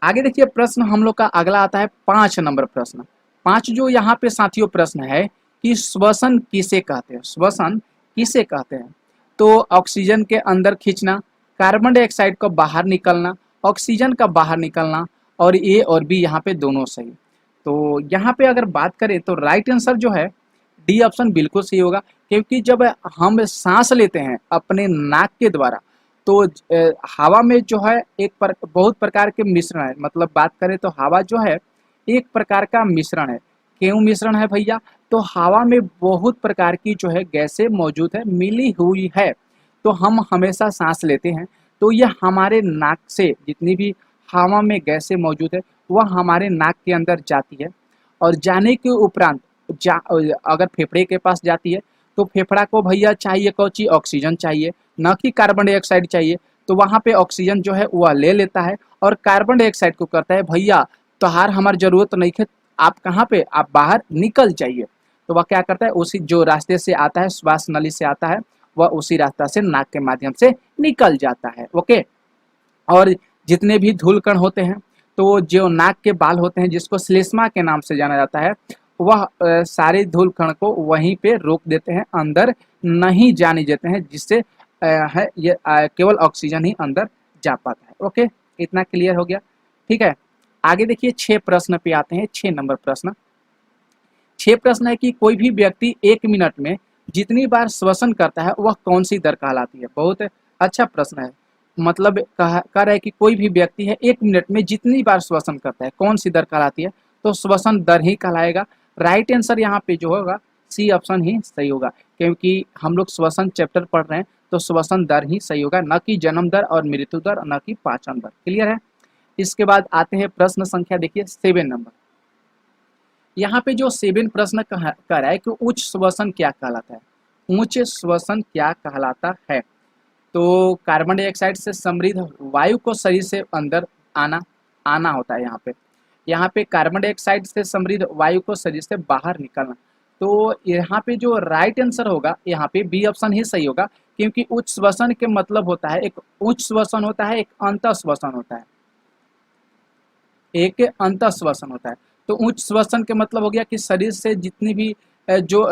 आगे देखिए प्रश्न हम लोग का अगला आता है 5 नंबर प्रश्न। 5 जो यहाँ पे साथियों प्रश्न है कि श्वसन किसे कहते हैं? श्वसन किसे कहते हैं? तो ऑक्सीजन के अंदर खींचना, कार्बन डाइऑक्साइड का बाहर निकलना, ऑक्सीजन का बाहर निकलना, और ए और बी यहाँ पे दोनों सही। तो यहाँ पे अगर बात करें तो राइट आंसर जो है डी ऑप्शन बिल्कुल सही होगा, क्योंकि जब हम सांस लेते हैं अपने नाक के द्वारा, तो हवा में जो है बहुत प्रकार के मिश्रण है। मतलब बात करें तो हवा जो है एक प्रकार का मिश्रण है। क्यों मिश्रण है भैया? तो हवा में बहुत प्रकार की जो है गैसें मौजूद है, मिली हुई है। तो हम हमेशा सांस लेते हैं, तो ये हमारे नाक से जितनी भी हवा में गैसें मौजूद है वह हमारे नाक के अंदर जाती है, और जाने के उपरांत अगर फेफड़े के पास जाती है, तो फेफड़ा को भैया चाहिए कौन सी? ऑक्सीजन चाहिए, न कि कार्बन डाइऑक्साइड चाहिए। तो वहाँ पे ऑक्सीजन जो है वह ले लेता है, और कार्बन डाइऑक्साइड को करता है भैया तोहार हमार जरूरत नहीं है, आप कहाँ पे, आप बाहर निकल जाइए। तो वह क्या करता है? उसी जो रास्ते से आता है, श्वास नली से आता है, वह उसी रास्ता से नाक के माध्यम से निकल जाता है। ओके, और जितने भी धूल कण होते हैं, तो जो नाक के बाल होते हैं, जिसको श्लेष्मा के नाम से जाना जाता है, वह सारे धूल कण को वहीं पे रोक देते हैं, अंदर नहीं जाने देते हैं, जिससे है ये केवल ऑक्सीजन ही अंदर जा पाता है। ओके, इतना क्लियर हो गया। ठीक है, आगे देखिए 6 प्रश्न पे आते हैं। 6 नंबर प्रश्न, 6 प्रश्न है कि कोई भी व्यक्ति 1 मिनट में जितनी बार श्वसन करता है वह कौन सी दर कहलाती है। बहुत अच्छा प्रश्न है। मतलब कह रहा है कि कोई भी व्यक्ति है 1 मिनट में जितनी बार श्वसन करता है कौन सी दर कहलाती है, तो श्वसन दर ही कहलाएगा। राइट आंसर यहाँ पे जो होगा सी ऑप्शन ही सही होगा, क्योंकि हम लोग श्वसन चैप्टर पढ़ रहे हैं तो श्वसन दर ही सही होगा, न कि जन्म दर और मृत्यु दर, न कि पाचन दर। क्लियर है। इसके बाद आते हैं प्रश्न संख्या देखिए 7 नंबर। यहाँ पे जो 7 प्रश्न कह रहा है कि उच्च श्वसन क्या कहलाता है। उच्च श्वसन क्या कहलाता है, तो कार्बन डाइऑक्साइड से समृद्ध वायु को शरीर से अंदर आना होता है। यहाँ पे कार्बन डाइऑक्साइड से समृद्ध वायु को शरीर से बाहर निकलना। तो यहाँ पे जो राइट आंसर होगा यहाँ पे बी ऑप्शन ही सही होगा, क्योंकि उच्च श्वसन के मतलब होता है, एक उच्च श्वसन होता है, एक अंतः श्वसन होता है, एक अंतः श्वसन होता है। तो उच्च श्वसन के मतलब हो गया कि शरीर से जितनी भी जो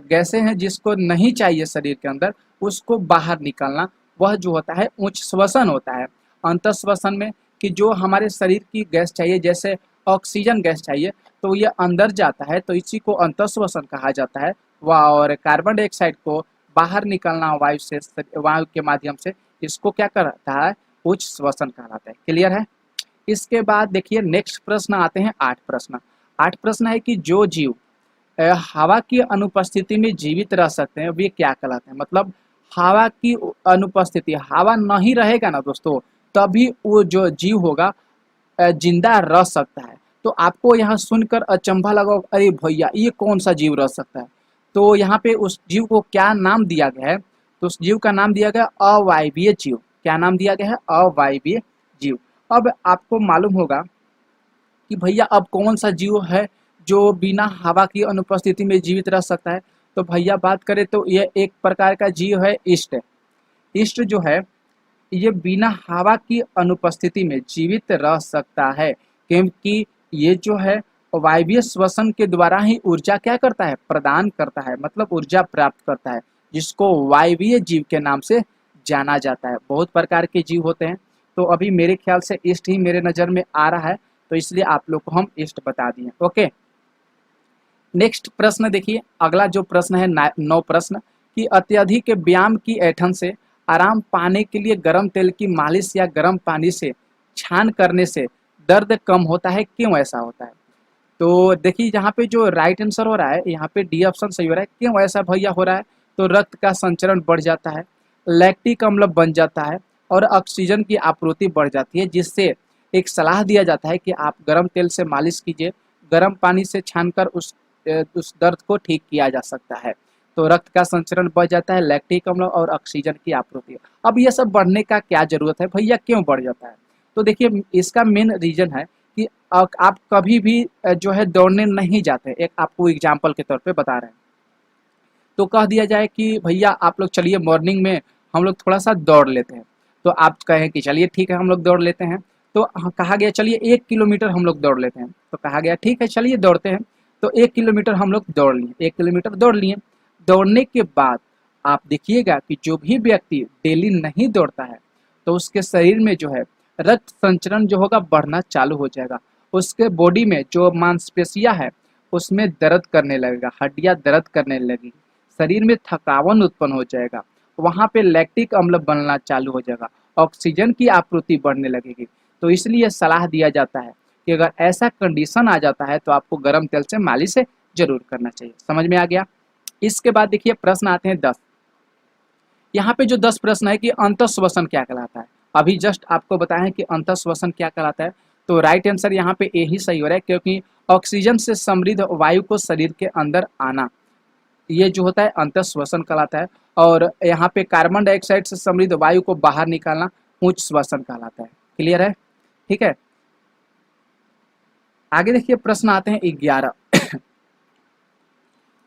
गैसें हैं जिसको नहीं चाहिए शरीर के अंदर उसको बाहर निकालना, वह जो होता है उच्च श्वसन होता है। अंतः श्वसन में कि जो हमारे शरीर की गैस चाहिए, जैसे ऑक्सीजन गैस चाहिए तो ये अंदर जाता है, तो इसी को अंतः श्वसन कहा जाता है। और कार्बन डाइऑक्साइड को बाहर निकालना वायु से, वायु के माध्यम से, इसको क्या कहता है, उच्च श्वसन कहलाता है। क्लियर है। इसके बाद देखिए नेक्स्ट प्रश्न आते हैं 8 प्रश्न। 8 प्रश्न है कि जो जीव हवा की अनुपस्थिति में जीवित रह सकते हैं वे क्या कहलाते हैं। मतलब हवा की अनुपस्थिति, हवा नहीं रहेगा ना दोस्तों, तभी वो जो जीव होगा जिंदा रह सकता है। तो आपको यहाँ सुनकर अचंभा लगा, अरे भैया ये कौन सा जीव रह सकता है। तो यहाँ पे उस जीव को क्या नाम दिया गया है, तो उस जीव का नाम दिया गया अवायवीय जीव। क्या नाम दिया गया है, अवायवीय जीव। अब आपको मालूम होगा कि भैया अब कौन सा जीव है जो बिना हवा की अनुपस्थिति में जीवित रह सकता है। तो भैया बात करें तो ये एक प्रकार का जीव है ईस्ट। ईस्ट जो है ये बिना हवा की अनुपस्थिति में जीवित रह सकता है, क्योंकि ये जो है वायवीय श्वसन के द्वारा ही ऊर्जा क्या करता है, प्रदान करता है, मतलब ऊर्जा प्राप्त करता है, जिसको वायवीय जीव के नाम से जाना जाता है। बहुत प्रकार के जीव होते हैं, तो अभी मेरे ख्याल से ईस्ट ही मेरे नज़र में आ रहा है, तो इसलिए आप लोग को हम ईस्ट बता दिए। ओके, नेक्स्ट प्रश्न देखिए, अगला जो प्रश्न है 9 प्रश्न कि अत्यधिक व्यायाम की ऐंठन से आराम पाने के लिए गर्म तेल की मालिश या गर्म पानी से छान करने से दर्द कम होता है, क्यों ऐसा होता है। तो देखिए यहाँ पे जो राइट आंसर हो रहा है यहाँ पे डी ऑप्शन सही हो रहा है। क्यों ऐसा भैया हो रहा है, तो रक्त का संचरण बढ़ जाता है, लैक्टिक अम्ल बन जाता है और ऑक्सीजन की आपूर्ति बढ़ जाती है, जिससे एक सलाह दिया जाता है कि आप गर्म तेल से मालिश कीजिए, गर्म पानी से छानकर उस दर्द को ठीक किया जा सकता है। तो रक्त का संचरण बढ़ जाता है, लैक्टिक अम्ल और ऑक्सीजन की आपूर्ति। अब ये सब बढ़ने का क्या जरूरत है भैया, क्यों बढ़ जाता है, तो देखिए इसका मेन रीजन है कि आप कभी भी जो है दौड़ने नहीं जाते। एक आपको एग्जाम्पल के तौर पे बता रहे हैं, तो कह दिया जाए कि भैया आप लोग चलिए मॉर्निंग में हम लोग थोड़ा सा दौड़ लेते हैं, तो आप कहें कि चलिए ठीक है हम लोग दौड़ लेते हैं। तो कहा गया चलिए 1 किलोमीटर हम लोग दौड़ लेते हैं, तो कहा गया ठीक है चलिए दौड़ते हैं। तो 1 किलोमीटर हम लोग दौड़ लिए, 1 किलोमीटर दौड़ लिए। दौड़ने के बाद आप देखिएगा कि जो भी व्यक्ति डेली नहीं दौड़ता है तो उसके शरीर में जो है रक्त संचरण जो होगा बढ़ना चालू हो जाएगा, उसके बॉडी में जो मांसपेशियां है उसमें दर्द करने लगेगा, हड्डियां दर्द करने लगेगी, शरीर में थकावन उत्पन्न हो जाएगा, वहाँ पे लैक्टिक अम्ल बनना चालू हो जाएगा, ऑक्सीजन की आपूर्ति बढ़ने लगेगी। तो इसलिए सलाह दिया जाता है कि अगर ऐसा कंडीशन आ जाता है तो आपको गर्म तेल से मालिश जरूर करना चाहिए। समझ में आ गया। इसके बाद देखिए प्रश्न आते हैं 10। यहाँ पे जो 10 प्रश्न है कि अंतः श्वसन क्या कहलाता है। अभी जस्ट आपको बताया कि अंतः श्वसन क्या कहलाता है, तो राइट आंसर यहाँ पे ए ही सही हो रहा है, क्योंकि ऑक्सीजन से समृद्ध वायु को शरीर के अंदर आना, ये जो होता है अंतः श्वसन कहलाता है। और यहाँ पे कार्बन डाइऑक्साइड से समृद्ध वायु को बाहर निकालना उच्च श्वसन कहलाता है। क्लियर है, ठीक है। आगे देखिए प्रश्न आते हैं 11।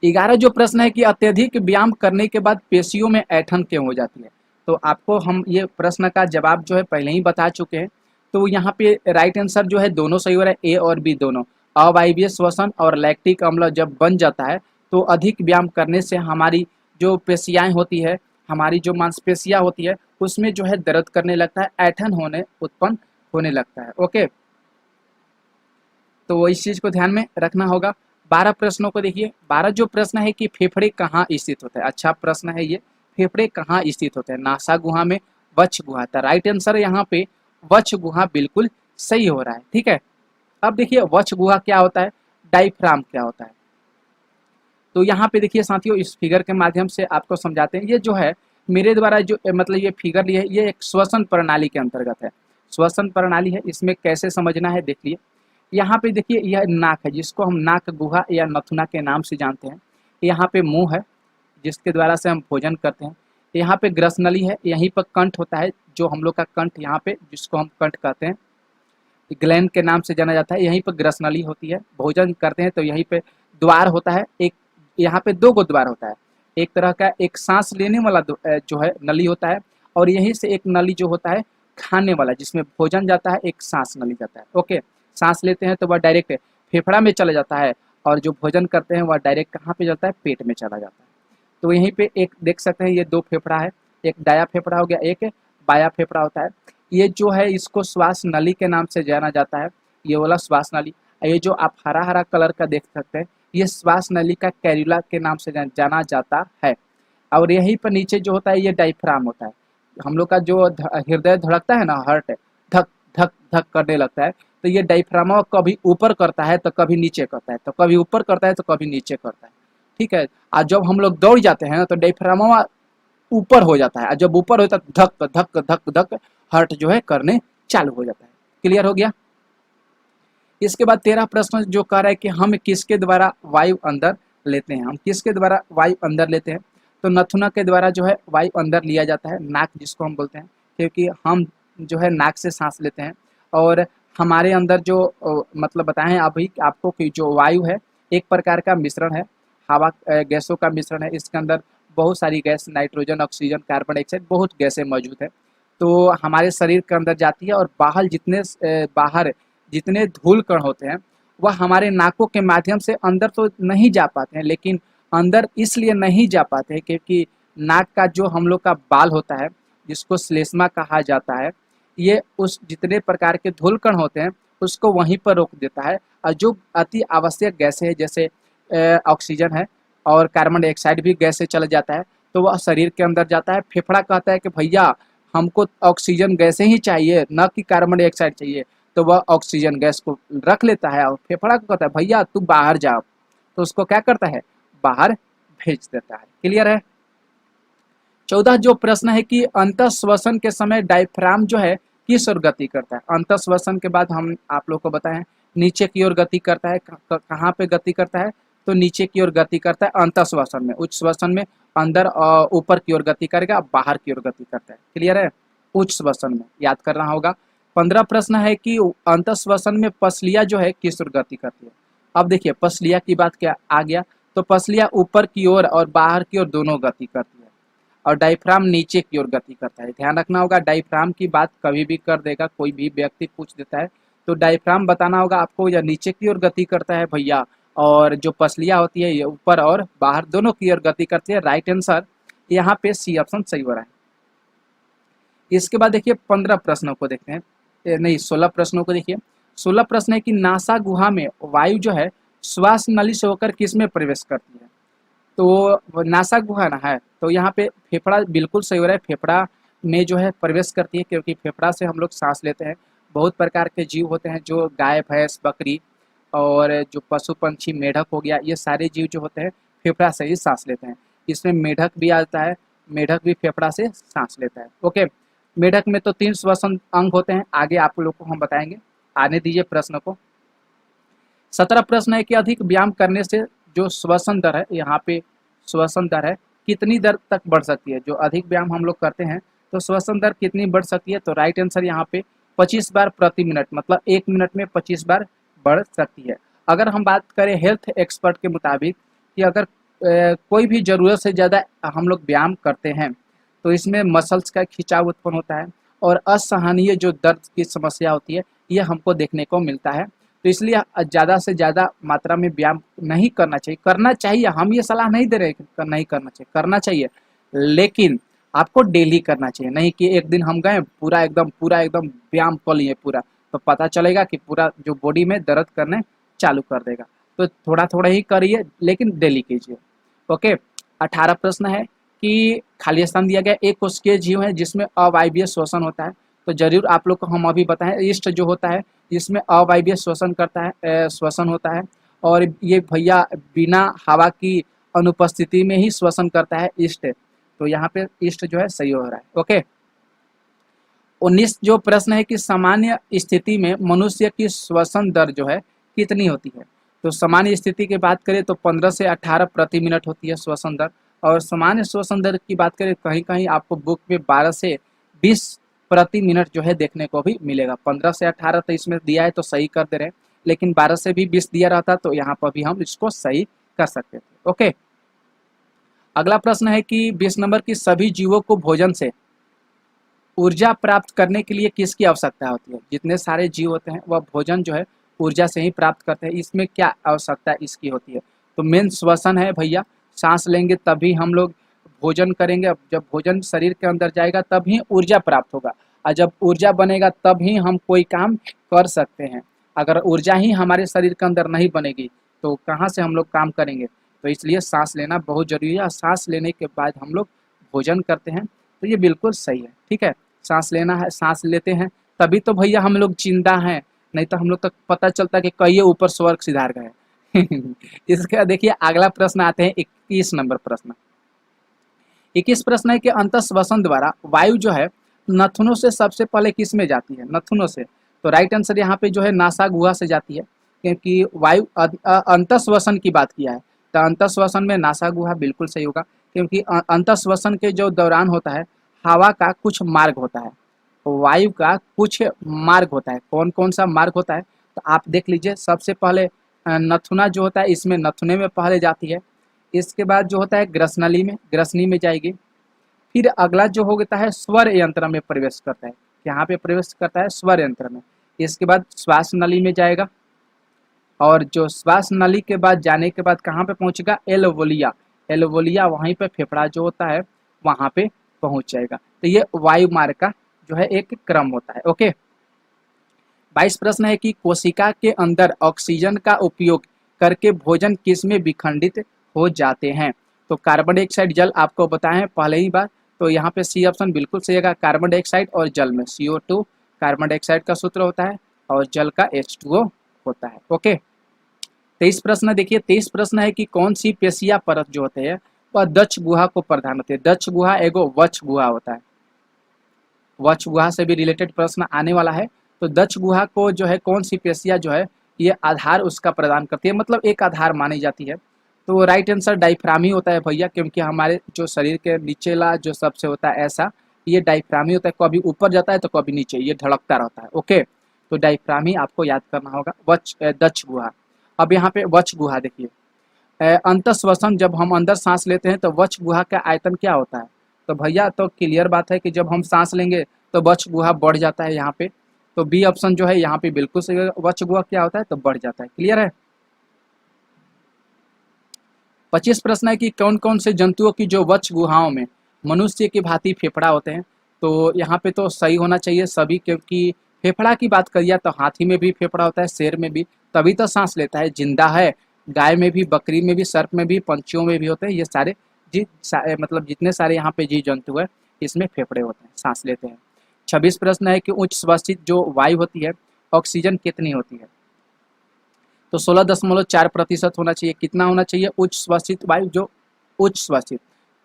11 जो प्रश्न है कि अत्यधिक व्यायाम करने के बाद पेशियों में ऐंठन क्यों हो जाती है। तो आपको हम ये प्रश्न का जवाब जो है पहले ही बता चुके हैं। तो यहाँ पे राइट आंसर जो है दोनों सही हो रहा है, ए और बी दोनों। अवायवीय श्वसन और लैक्टिक अम्ल जब बन जाता है तो अधिक व्यायाम करने से हमारी जो पेशियाएं होती है हमारी जो मांसपेशियां होती है उसमें जो है दर्द करने लगता है, ऐंठन उत्पन्न होने लगता है। ओके, तो इस चीज को ध्यान में रखना होगा। 12 प्रश्नों को देखिए। 12 जो प्रश्न है कि फेफड़े कहाँ स्थित होते हैं, अच्छा प्रश्न है ये। फेफड़े कहाँ स्थित होते हैं? नासा गुहा में, वक्ष गुहा। तो राइट आंसर यहाँ पे वक्ष गुहा बिल्कुल सही हो रहा है। ठीक है, अब देखिए वक्ष गुहा क्या होता है, डायफ्राम क्या होता है। तो यहाँ पे देखिए साथियों, इस फिगर के माध्यम से आपको समझाते हैं। ये जो है मेरे द्वारा जो मतलब ये फिगर ली है, ये एक श्वसन प्रणाली के अंतर्गत है। श्वसन प्रणाली है, इसमें कैसे समझना है देखिए। यहाँ पे देखिए यह नाक है, जिसको हम नाक गुहा या नथुना के नाम से जानते हैं। यहाँ पे मुंह है, जिसके द्वारा से हम भोजन करते हैं। यहाँ पे ग्रसनली है, यहीं पर कंठ होता है, जो हम लोग का कंठ यहाँ पे, जिसको हम कंठ कहते हैं, ग्लैंड के नाम से जाना जाता है। यहीं पर ग्रसनली होती है, भोजन करते हैं तो यहीं पे द्वार होता है। एक यहाँ पे 2 गो द्वार होता है, एक तरह का एक सांस लेने वाला जो है नली होता है, और यहीं से एक नली जो होता है खाने वाला, जिसमें भोजन जाता है, एक सांस नली जाता है। ओके, सांस लेते हैं तो वह डायरेक्ट फेफड़ा में चला जाता है, और जो भोजन करते हैं वह डायरेक्ट कहाँ पे जाता है, पेट में चला जाता है। तो यहीं पे एक देख सकते हैं, ये 2 फेफड़ा है, एक दाया फेफड़ा हो गया, एक बाया फेफड़ा होता है। ये जो है इसको श्वास नली के नाम से जाना जाता है, ये वाला श्वास नली। ये जो आप हरा हरा कलर का देख सकते हैं, ये श्वास नली का कैरुला के नाम से जाना जाता है। और यहीं पर नीचे जो होता है ये डायफ्राम होता है। हम लोग का जो हृदय धड़कता है ना, हार्ट, धक धक धक करने लगता है, तो ये डायफ्रामा कभी ऊपर करता है तो कभी नीचे करता है, तो कभी ऊपर करता है तो कभी नीचे करता है। ठीक है, और जब हम लोग दौड़ जाते हैं तो डायफ्रामा ऊपर हो जाता है, और जब ऊपर होता है धक धक धक धक हार्ट जो है करने चालू हो जाता है। क्लियर हो गया। इसके बाद 13 प्रश्न जो कह रहा है कि हम किसके द्वारा वायु अंदर लेते हैं, हम किसके द्वारा वायु अंदर लेते हैं। तो नथुना के द्वारा जो है वायु अंदर लिया जाता है, नाक जिसको हम बोलते हैं, क्योंकि हम जो है नाक से सांस लेते हैं। और हमारे अंदर जो मतलब बताए हैं अभी आपको कि जो वायु है एक प्रकार का मिश्रण है, हवा गैसों का मिश्रण है। इसके अंदर बहुत सारी gas, nitrogen, oxygen, carbon dioxide, बहुत गैसें मौजूद है। तो हमारे शरीर के अंदर जाती है, और बाहर जितने धूल कण होते हैं वह हमारे नाकों के माध्यम से अंदर तो नहीं जा पाते हैं, लेकिन अंदर इसलिए नहीं जा पाते हैं क्योंकि नाक का जो हम लोग का बाल होता है, जिसको श्लेष्मा कहा जाता है, ये उस जितने प्रकार के धूल कण होते हैं उसको वहीं पर रोक देता है। और जो अति आवश्यक गैसें है, जैसे ऑक्सीजन है और कार्बन डाइऑक्साइड भी गैस से चला जाता है, तो वह शरीर के अंदर जाता है। फेफड़ा कहता है कि भैया हमको ऑक्सीजन गैसें ही चाहिए, न कि कार्बन डाइऑक्साइड चाहिए, तो वह ऑक्सीजन गैस को रख लेता है। और फेफड़ा को कहता है भैया तू बाहर जा, तो उसको क्या करता है, बाहर भेज देता है। क्लियर है। 14 जो प्रश्न है कि अंतः श्वसन के समय डायफ्राम जो है किस ओर गति करता है। अंतः श्वसन के बाद हम आप लोग को बताएं नीचे की ओर गति करता है। कहाँ पे गति करता है, तो नीचे की ओर गति करता है अंतः श्वसन में। उच्च श्वसन में अंदर ऊपर की ओर गति करेगा, बाहर की ओर गति करता है। क्लियर है। उच्च श्वसन में याद करना होगा। 15 प्रश्न है कि अंतः श्वसन में पसलिया जो है किस ओर गति करती है। अब देखिए पसलिया की बात क्या आ गया, तो पसलिया ऊपर की ओर और बाहर की ओर दोनों गति करती है, और डायफ्राम नीचे की ओर गति करता है। ध्यान रखना होगा, डायफ्राम की बात कभी भी कर देगा, कोई भी व्यक्ति पूछ देता है तो डायफ्राम बताना होगा आपको, या नीचे की ओर गति करता है भैया, और जो पसलियाँ होती है ये ऊपर और बाहर दोनों की ओर गति करती है। राइट आंसर यहाँ पे सी ऑप्शन सही हो रहा है। इसके बाद देखिए 15 प्रश्नों को देखते हैं, नहीं 16 प्रश्नों को देखिए। 16 प्रश्न है कि नासा गुहा में वायु जो है श्वास नली से होकर किस में प्रवेश करती है। तो नासा गुहा ना है, तो यहाँ पे फेफड़ा बिल्कुल सही हो रहा है, फेफड़ा में जो है प्रवेश करती है, क्योंकि फेफड़ा से हम लोग सांस लेते हैं। बहुत प्रकार के जीव होते हैं, जो गाय, भैंस, बकरी और जो पशु पंछी, मेढक हो गया, ये सारे जीव जो होते हैं फेफड़ा से ही सांस लेते हैं। इसमें मेढक भी आता है, मेढक भी फेफड़ा से सांस लेता है। ओके, मेढक में तो 3 श्वसन अंग होते हैं, आगे आप लोग को हम बताएंगे। आने दीजिए प्रश्न को। 17 प्रश्न है कि अधिक व्यायाम करने से जो श्वसन दर है, यहाँ पे श्वसन दर है कितनी दर तक बढ़ सकती है। जो अधिक व्यायाम हम लोग करते हैं तो श्वसन दर कितनी बढ़ सकती है, तो राइट आंसर यहाँ पे 25 बार प्रति मिनट, मतलब 1 मिनट में 25 बार बढ़ सकती है। अगर हम बात करें हेल्थ एक्सपर्ट के मुताबिक कि अगर कोई भी ज़रूरत से ज़्यादा हम लोग व्यायाम करते हैं तो इसमें मसल्स का खिंचाव उत्पन्न होता है, और असहनीय जो दर्द की समस्या होती है ये हमको देखने को मिलता है। तो इसलिए ज़्यादा से ज़्यादा मात्रा में व्यायाम नहीं करना चाहिए। करना चाहिए, हम ये सलाह नहीं दे रहे कि नहीं करना चाहिए, करना चाहिए, लेकिन आपको डेली करना चाहिए, नहीं कि एक दिन हम गए पूरा एकदम व्यायाम कर लिए पूरा, तो पता चलेगा कि पूरा जो बॉडी में दर्द करने चालू कर देगा। तो थोड़ा थोड़ा ही करिए लेकिन डेली कीजिए। ओके। 18 प्रश्न है कि खाली स्थान दिया गया, एक कोशिकीय जीव है जिसमें अवायवीय श्वसन होता है। तो जरूर आप लोग को हम अभी बताएं, ईस्ट जो होता है जिसमें अवायवीय श्वसन करता है, श्वसन होता है। और ये भैया बिना हवा की अनुपस्थिति में ही श्वसन करता है ईस्ट। तो यहाँ पे ईस्ट जो है सही हो रहा है। ओके। 19 जो प्रश्न है कि सामान्य स्थिति में मनुष्य की श्वसन दर जो है कितनी होती है। तो सामान्य स्थिति की बात करें तो 15 से 18 प्रति मिनट होती है श्वसन दर। और सामान्य श्वसन दर की बात करें कहीं कहीं आपको बुक में 12 से 20 प्रति मिनट जो है देखने को भी मिलेगा। 15 से 18 तो इसमें दिया है तो सही कर दे रहे हैं, लेकिन 12 से भी 20 दिया रहता तो यहाँ पर भी हम इसको सही कर सकते थे। ओके। अगला प्रश्न है कि 20 नंबर की सभी जीवों को भोजन से ऊर्जा प्राप्त करने के लिए किसकी आवश्यकता होती है। जितने सारे जीव होते हैं वह भोजन जो है ऊर्जा से ही प्राप्त करते हैं। इसमें क्या आवश्यकता इसकी होती है। तो मेन श्वसन है भैया, सांस लेंगे तभी हम लोग भोजन करेंगे। जब भोजन शरीर के अंदर जाएगा तभी ऊर्जा प्राप्त होगा, और जब ऊर्जा बनेगा तभी हम कोई काम कर सकते हैं। अगर ऊर्जा ही हमारे शरीर के अंदर नहीं बनेगी तो कहाँ से हम लोग काम करेंगे। तो इसलिए सांस लेना बहुत जरूरी है, और सांस लेने के बाद हम लोग भोजन करते हैं। तो ये बिल्कुल सही है। ठीक है, सांस लेना है, सांस लेते हैं तभी तो भैया हम लोग जिंदा हैं, नहीं तो हम लोग तक पता चलता कि कहिए ऊपर स्वर्ग सिधार गए। इसका देखिए अगला प्रश्न आते हैं 21 नंबर प्रश्न। 21 प्रश्न है कि अंतःश्वसन द्वारा वायु जो है नथुनों से सबसे पहले किस में जाती है। नथुनों से। तो राइट आंसर यहाँ पे जो है नासा गुहा से जाती है, क्योंकि वायु अंतःश्वसन की बात किया है तो अंतःश्वसन में नासा गुहा बिल्कुल सही होगा, क्योंकि अंतःश्वसन के जो दौरान होता है हवा का कुछ मार्ग होता है, वायु का कुछ मार्ग होता है। कौन कौन सा मार्ग होता है तो आप देख लीजिए। सबसे पहले नथुना जो होता है इसमें नथुने में पहले जाती है। इसके बाद जो होता है ग्रसनली में, ग्रसनी में जाएगी। फिर अगला जो होता है स्वर यंत्र में प्रवेश करता है, यहाँ पे प्रवेश करता है स्वर यंत्र में। इसके बाद श्वास नली में जाएगा, और जो श्वास नली के बाद जाने के बाद कहाँ पे पहुंचेगा, एलोवोलिया। एलोवोलिया वहीं पे फेफड़ा जो होता है वहां पे पहुंच जाएगा। तो ये वायु मार्ग का जो है एक क्रम होता है। ओके। 22 प्रश्न है कि कोशिका के अंदर ऑक्सीजन का उपयोग करके भोजन किस में विखंडित हो जाते हैं। तो कार्बन डाइऑक्साइड जल आपको बताएं पहले ही बार, तो यहाँ पे सी ऑप्शन बिल्कुल सही है। कार्बन डाइऑक्साइड और जल में CO2 कार्बन डाइऑक्साइड का सूत्र होता है और जल का H2O होता है। ओके। 23 प्रश्न देखिए। 23 प्रश्न है कि कौन सी पेशिया परत जो होते हैं वह दक्ष गुहा को प्रदान होती है। दक्ष गुहा एगो वक्ष गुहा होता है, वक्ष गुहा से भी रिलेटेड प्रश्न आने वाला है। तो दक्ष गुहा को जो है कौन सी पेशिया जो है ये आधार उसका प्रदान करती है, मतलब एक आधार मानी जाती है। तो राइट आंसर डायफ्राम ही होता है भैया, क्योंकि हमारे जो शरीर के नीचेला जो सबसे होता है ऐसा, ये डायफ्राम ही होता है। कभी ऊपर जाता है तो कभी नीचे, ये धड़कता रहता है। ओके। तो डायफ्राम ही आपको याद करना होगा, दक्ष गुहा। अब यहाँ पे वक्ष गुहा देखिए। अंतःश्वसन जब हम अंदर सांस लेते हैं तो वक्ष गुहा का आयतन क्या होता है। तो भैया तो क्लियर बात है कि जब हम सांस लेंगे तो वक्ष गुहा बढ़ जाता है यहाँ पे। तो बी ऑप्शन जो है यहाँ पे बिल्कुल सही है। वक्ष गुहा क्या होता है तो बढ़ जाता है। क्लियर है। 25 प्रश्न है कि कौन कौन से जंतुओं की जो वक्ष गुहाओं में मनुष्य की भांति फेफड़ा होते हैं। तो यहाँ पे तो सही होना चाहिए सभी, क्योंकि फेफड़ा की बात करिए तो हाथी में भी फेफड़ा होता है, शेर में भी, तभी तो सांस लेता है। जिंदा है, गाय में भी, बकरी में भी, सर्प में भी, पंछियों में भी होते हैं। ये सारे मतलब जितने सारे यहाँ पे जीव जंतु है इसमें फेफड़े होते हैं, सांस लेते हैं। 26 प्रश्न है कि उच्च श्वसित जो वायु होती है ऑक्सीजन कितनी होती है। तो 16.4% होना चाहिए। कितना होना चाहिए उच्च श्वसित वायु, जो उच्च श्वसित,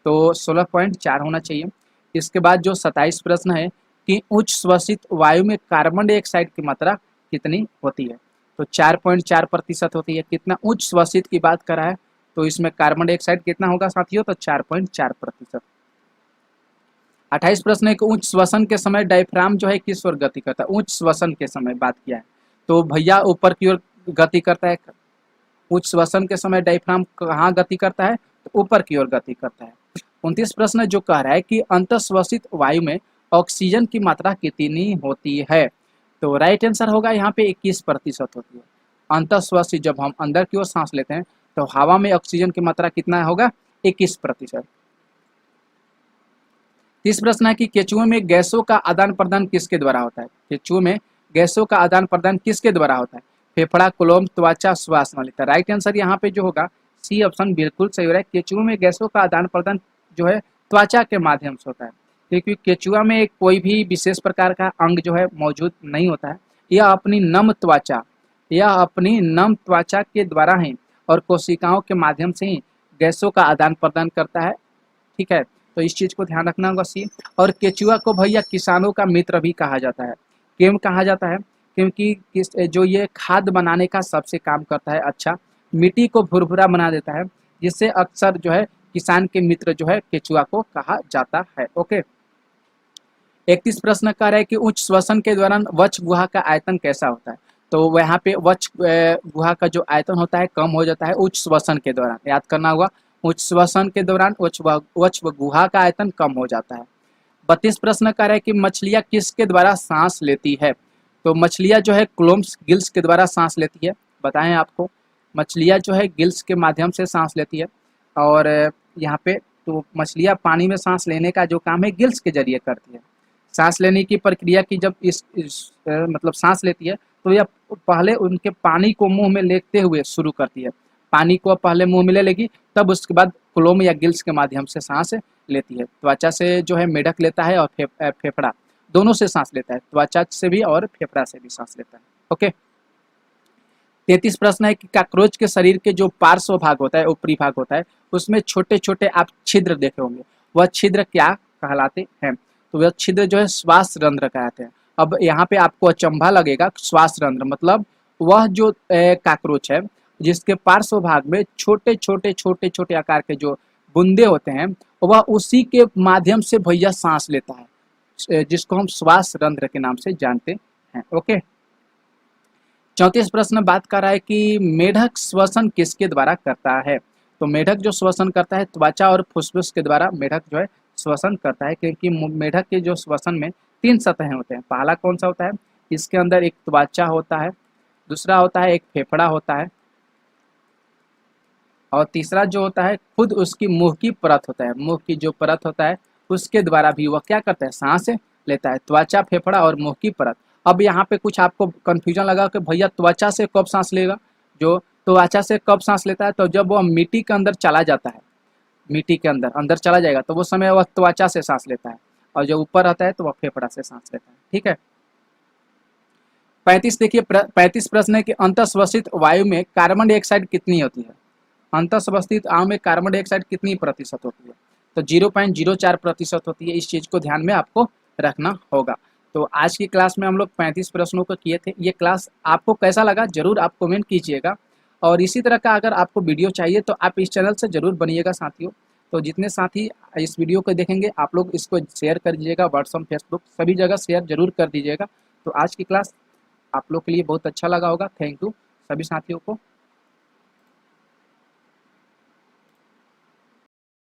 तो 16.4 होना चाहिए। इसके बाद जो 27 प्रश्न है कि उच्च श्वसित वायु में कार्बन डाइऑक्साइड की मात्रा कितनी होती है। तो 4.4% होती है। कितना उच्च श्वसित की बात करा है तो इसमें कार्बन डाइऑक्साइड कितना होगा साथियों, तो 4.4%। 28 प्रश्न है कि उच्च श्वसन के समय डायफ्राम जो है किस ओर गति करता है। उच्च श्वसन के समय बात किया है तो भैया ऊपर की ओर गति करता है। उच्च श्वसन के समय डायफ्राम कहाँ गति करता है तो ऊपर की ओर गति करता है। 29 प्रश्न जो कह रहा है कि अंतःश्वसित वायु में ऑक्सीजन की मात्रा कितनी होती है। तो राइट आंसर होगा यहाँ पे 21% होती है। अंतःश्वसित जब हम अंदर की ओर सांस लेते हैं तो हवा में ऑक्सीजन की मात्रा कितना होगा, 21%। 30 प्रश्न है कि केचुओं में गैसों का आदान प्रदान किसके द्वारा होता है? केचुओं में गैसों का आदान प्रदान किसके द्वारा होता है? फेफड़ा, कोलोम, त्वचा, श्वास नलिका। राइट आंसर यहाँ पे जो होगा सी ऑप्शन बिल्कुल सही हो रहा है। केचुओं में गैसों का आदान प्रदान जो है त्वचा के माध्यम से होता है, क्योंकि केचुआ में एक कोई भी विशेष प्रकार का अंग जो है मौजूद नहीं होता है। यह अपनी नम त्वचा के द्वारा ही और कोशिकाओं के माध्यम से ही गैसों का आदान प्रदान करता है। ठीक है, तो इस चीज को ध्यान रखना होगा सी। और केचुआ को भैया किसानों का मित्र भी कहा जाता है। क्यों कहा जाता है? क्योंकि जो ये खाद बनाने का सबसे काम करता है। अच्छा, मिट्टी को भुरभुरा बना देता है, जिससे अक्सर जो है किसान के मित्र जो है केचुआ को कहा जाता है। ओके, 31 प्रश्न कह रहा है कि उच्च श्वसन के दौरान वक्ष गुहा का आयतन कैसा होता है? तो यहाँ पे वक्ष गुहा का जो आयतन होता है कम हो जाता है उच्च श्वसन के दौरान। याद करना होगा, उच्च श्वसन के दौरान वक्ष गुहा का आयतन कम हो जाता है। 32 प्रश्न कह रहा है कि मछलियाँ किसके द्वारा सांस लेती है? तो मछलियाँ जो है क्लोम्स गिल्स के द्वारा सांस लेती है। बताएं आपको, मछलियाँ जो है गिल्स के माध्यम से सांस लेती है। और यहाँ पे तो मछलियाँ पानी में सांस लेने का जो काम है गिल्स के जरिए करती है। सांस लेने की प्रक्रिया की जब मतलब सांस लेती है तो यह पहले उनके पानी को मुंह में लेते हुए शुरू करती है। पानी को पहले मुंह में ले लेगी, तब उसके बाद क्लोम या गिल्स के माध्यम से सांस लेती है। त्वचा से जो है मेढक लेता है और फेफड़ा दोनों से सांस लेता है। त्वचा से भी और फेफड़ा से भी सांस लेता है। ओके, 33 प्रश्न है कि कॉकरोच के शरीर के जो पार्श्व भाग होता है, ऊपरी भाग होता है, उसमें छोटे छोटे आप छिद्र देखे होंगे। वह छिद्र क्या कहलाते हैं? तो वह छिद्र जो है श्वास रंध्र कहते हैं। अब यहाँ पे आपको अचंभा लगेगा, श्वास रंध्र मतलब वह जो कॉकरोच है जिसके पार्श्व भाग में छोटे छोटे आकार के जो बूंदे होते हैं, वह उसी के माध्यम से भैया सांस लेता है, जिसको हम श्वास रंध्र के नाम से जानते हैं। ओके, 34 प्रश्न बात कर रहा है कि मेढक श्वसन किसके द्वारा करता है? तो मेढक जो श्वसन करता है त्वचा और फुसफुस के द्वारा मेढक जो है श्वसन करता है, क्योंकि मेढक के जो श्वसन में 3 सतहें होते हैं। पहला कौन सा होता है? इसके अंदर एक त्वचा होता है, दूसरा होता है एक फेफड़ा होता है, और तीसरा जो होता है खुद उसकी मुंह की परत होता है। मुंह की जो परत होता है उसके द्वारा भी वह क्या करता है? सांस लेता है। त्वचा, फेफड़ा और मुंह की परत। अब यहाँ पे कुछ आपको कंफ्यूजन लगा कि भैया त्वचा से कब सांस लेगा? जो त्वचा से कब सांस लेता है? तो जब वह मिट्टी के अंदर चला जाता है, मिट्टी के अंदर चला जाएगा तो वो समय वह त्वचा से सांस लेता है, और जो ऊपर रहता है तो वह फेफड़ा से सांस लेता है। ठीक है, 35 देखिए, 35 प्रश्न है कि अंतःश्वसित वायु में कार्बन डाइऑक्साइड कितनी होती है? अंतःश्वसित वायु में कार्बन डाइऑक्साइड कितनी प्रतिशत होती है? तो 0.04% होती है। इस चीज को ध्यान में आपको रखना होगा। तो आज की क्लास में हम लोग 35 प्रश्नों को किए थे। ये क्लास आपको कैसा लगा जरूर आप कमेंट कीजिएगा, और इसी तरह का अगर आपको वीडियो चाहिए तो आप इस चैनल से जरूर बनिएगा साथियों। तो जितने साथी इस वीडियो को देखेंगे आप लोग इसको शेयर कर दीजिएगा, व्हाट्सअप, फेसबुक सभी जगह शेयर जरूर कर दीजिएगा। तो आज की क्लास आप लोग के लिए बहुत अच्छा लगा होगा। थैंक यू सभी साथियों को।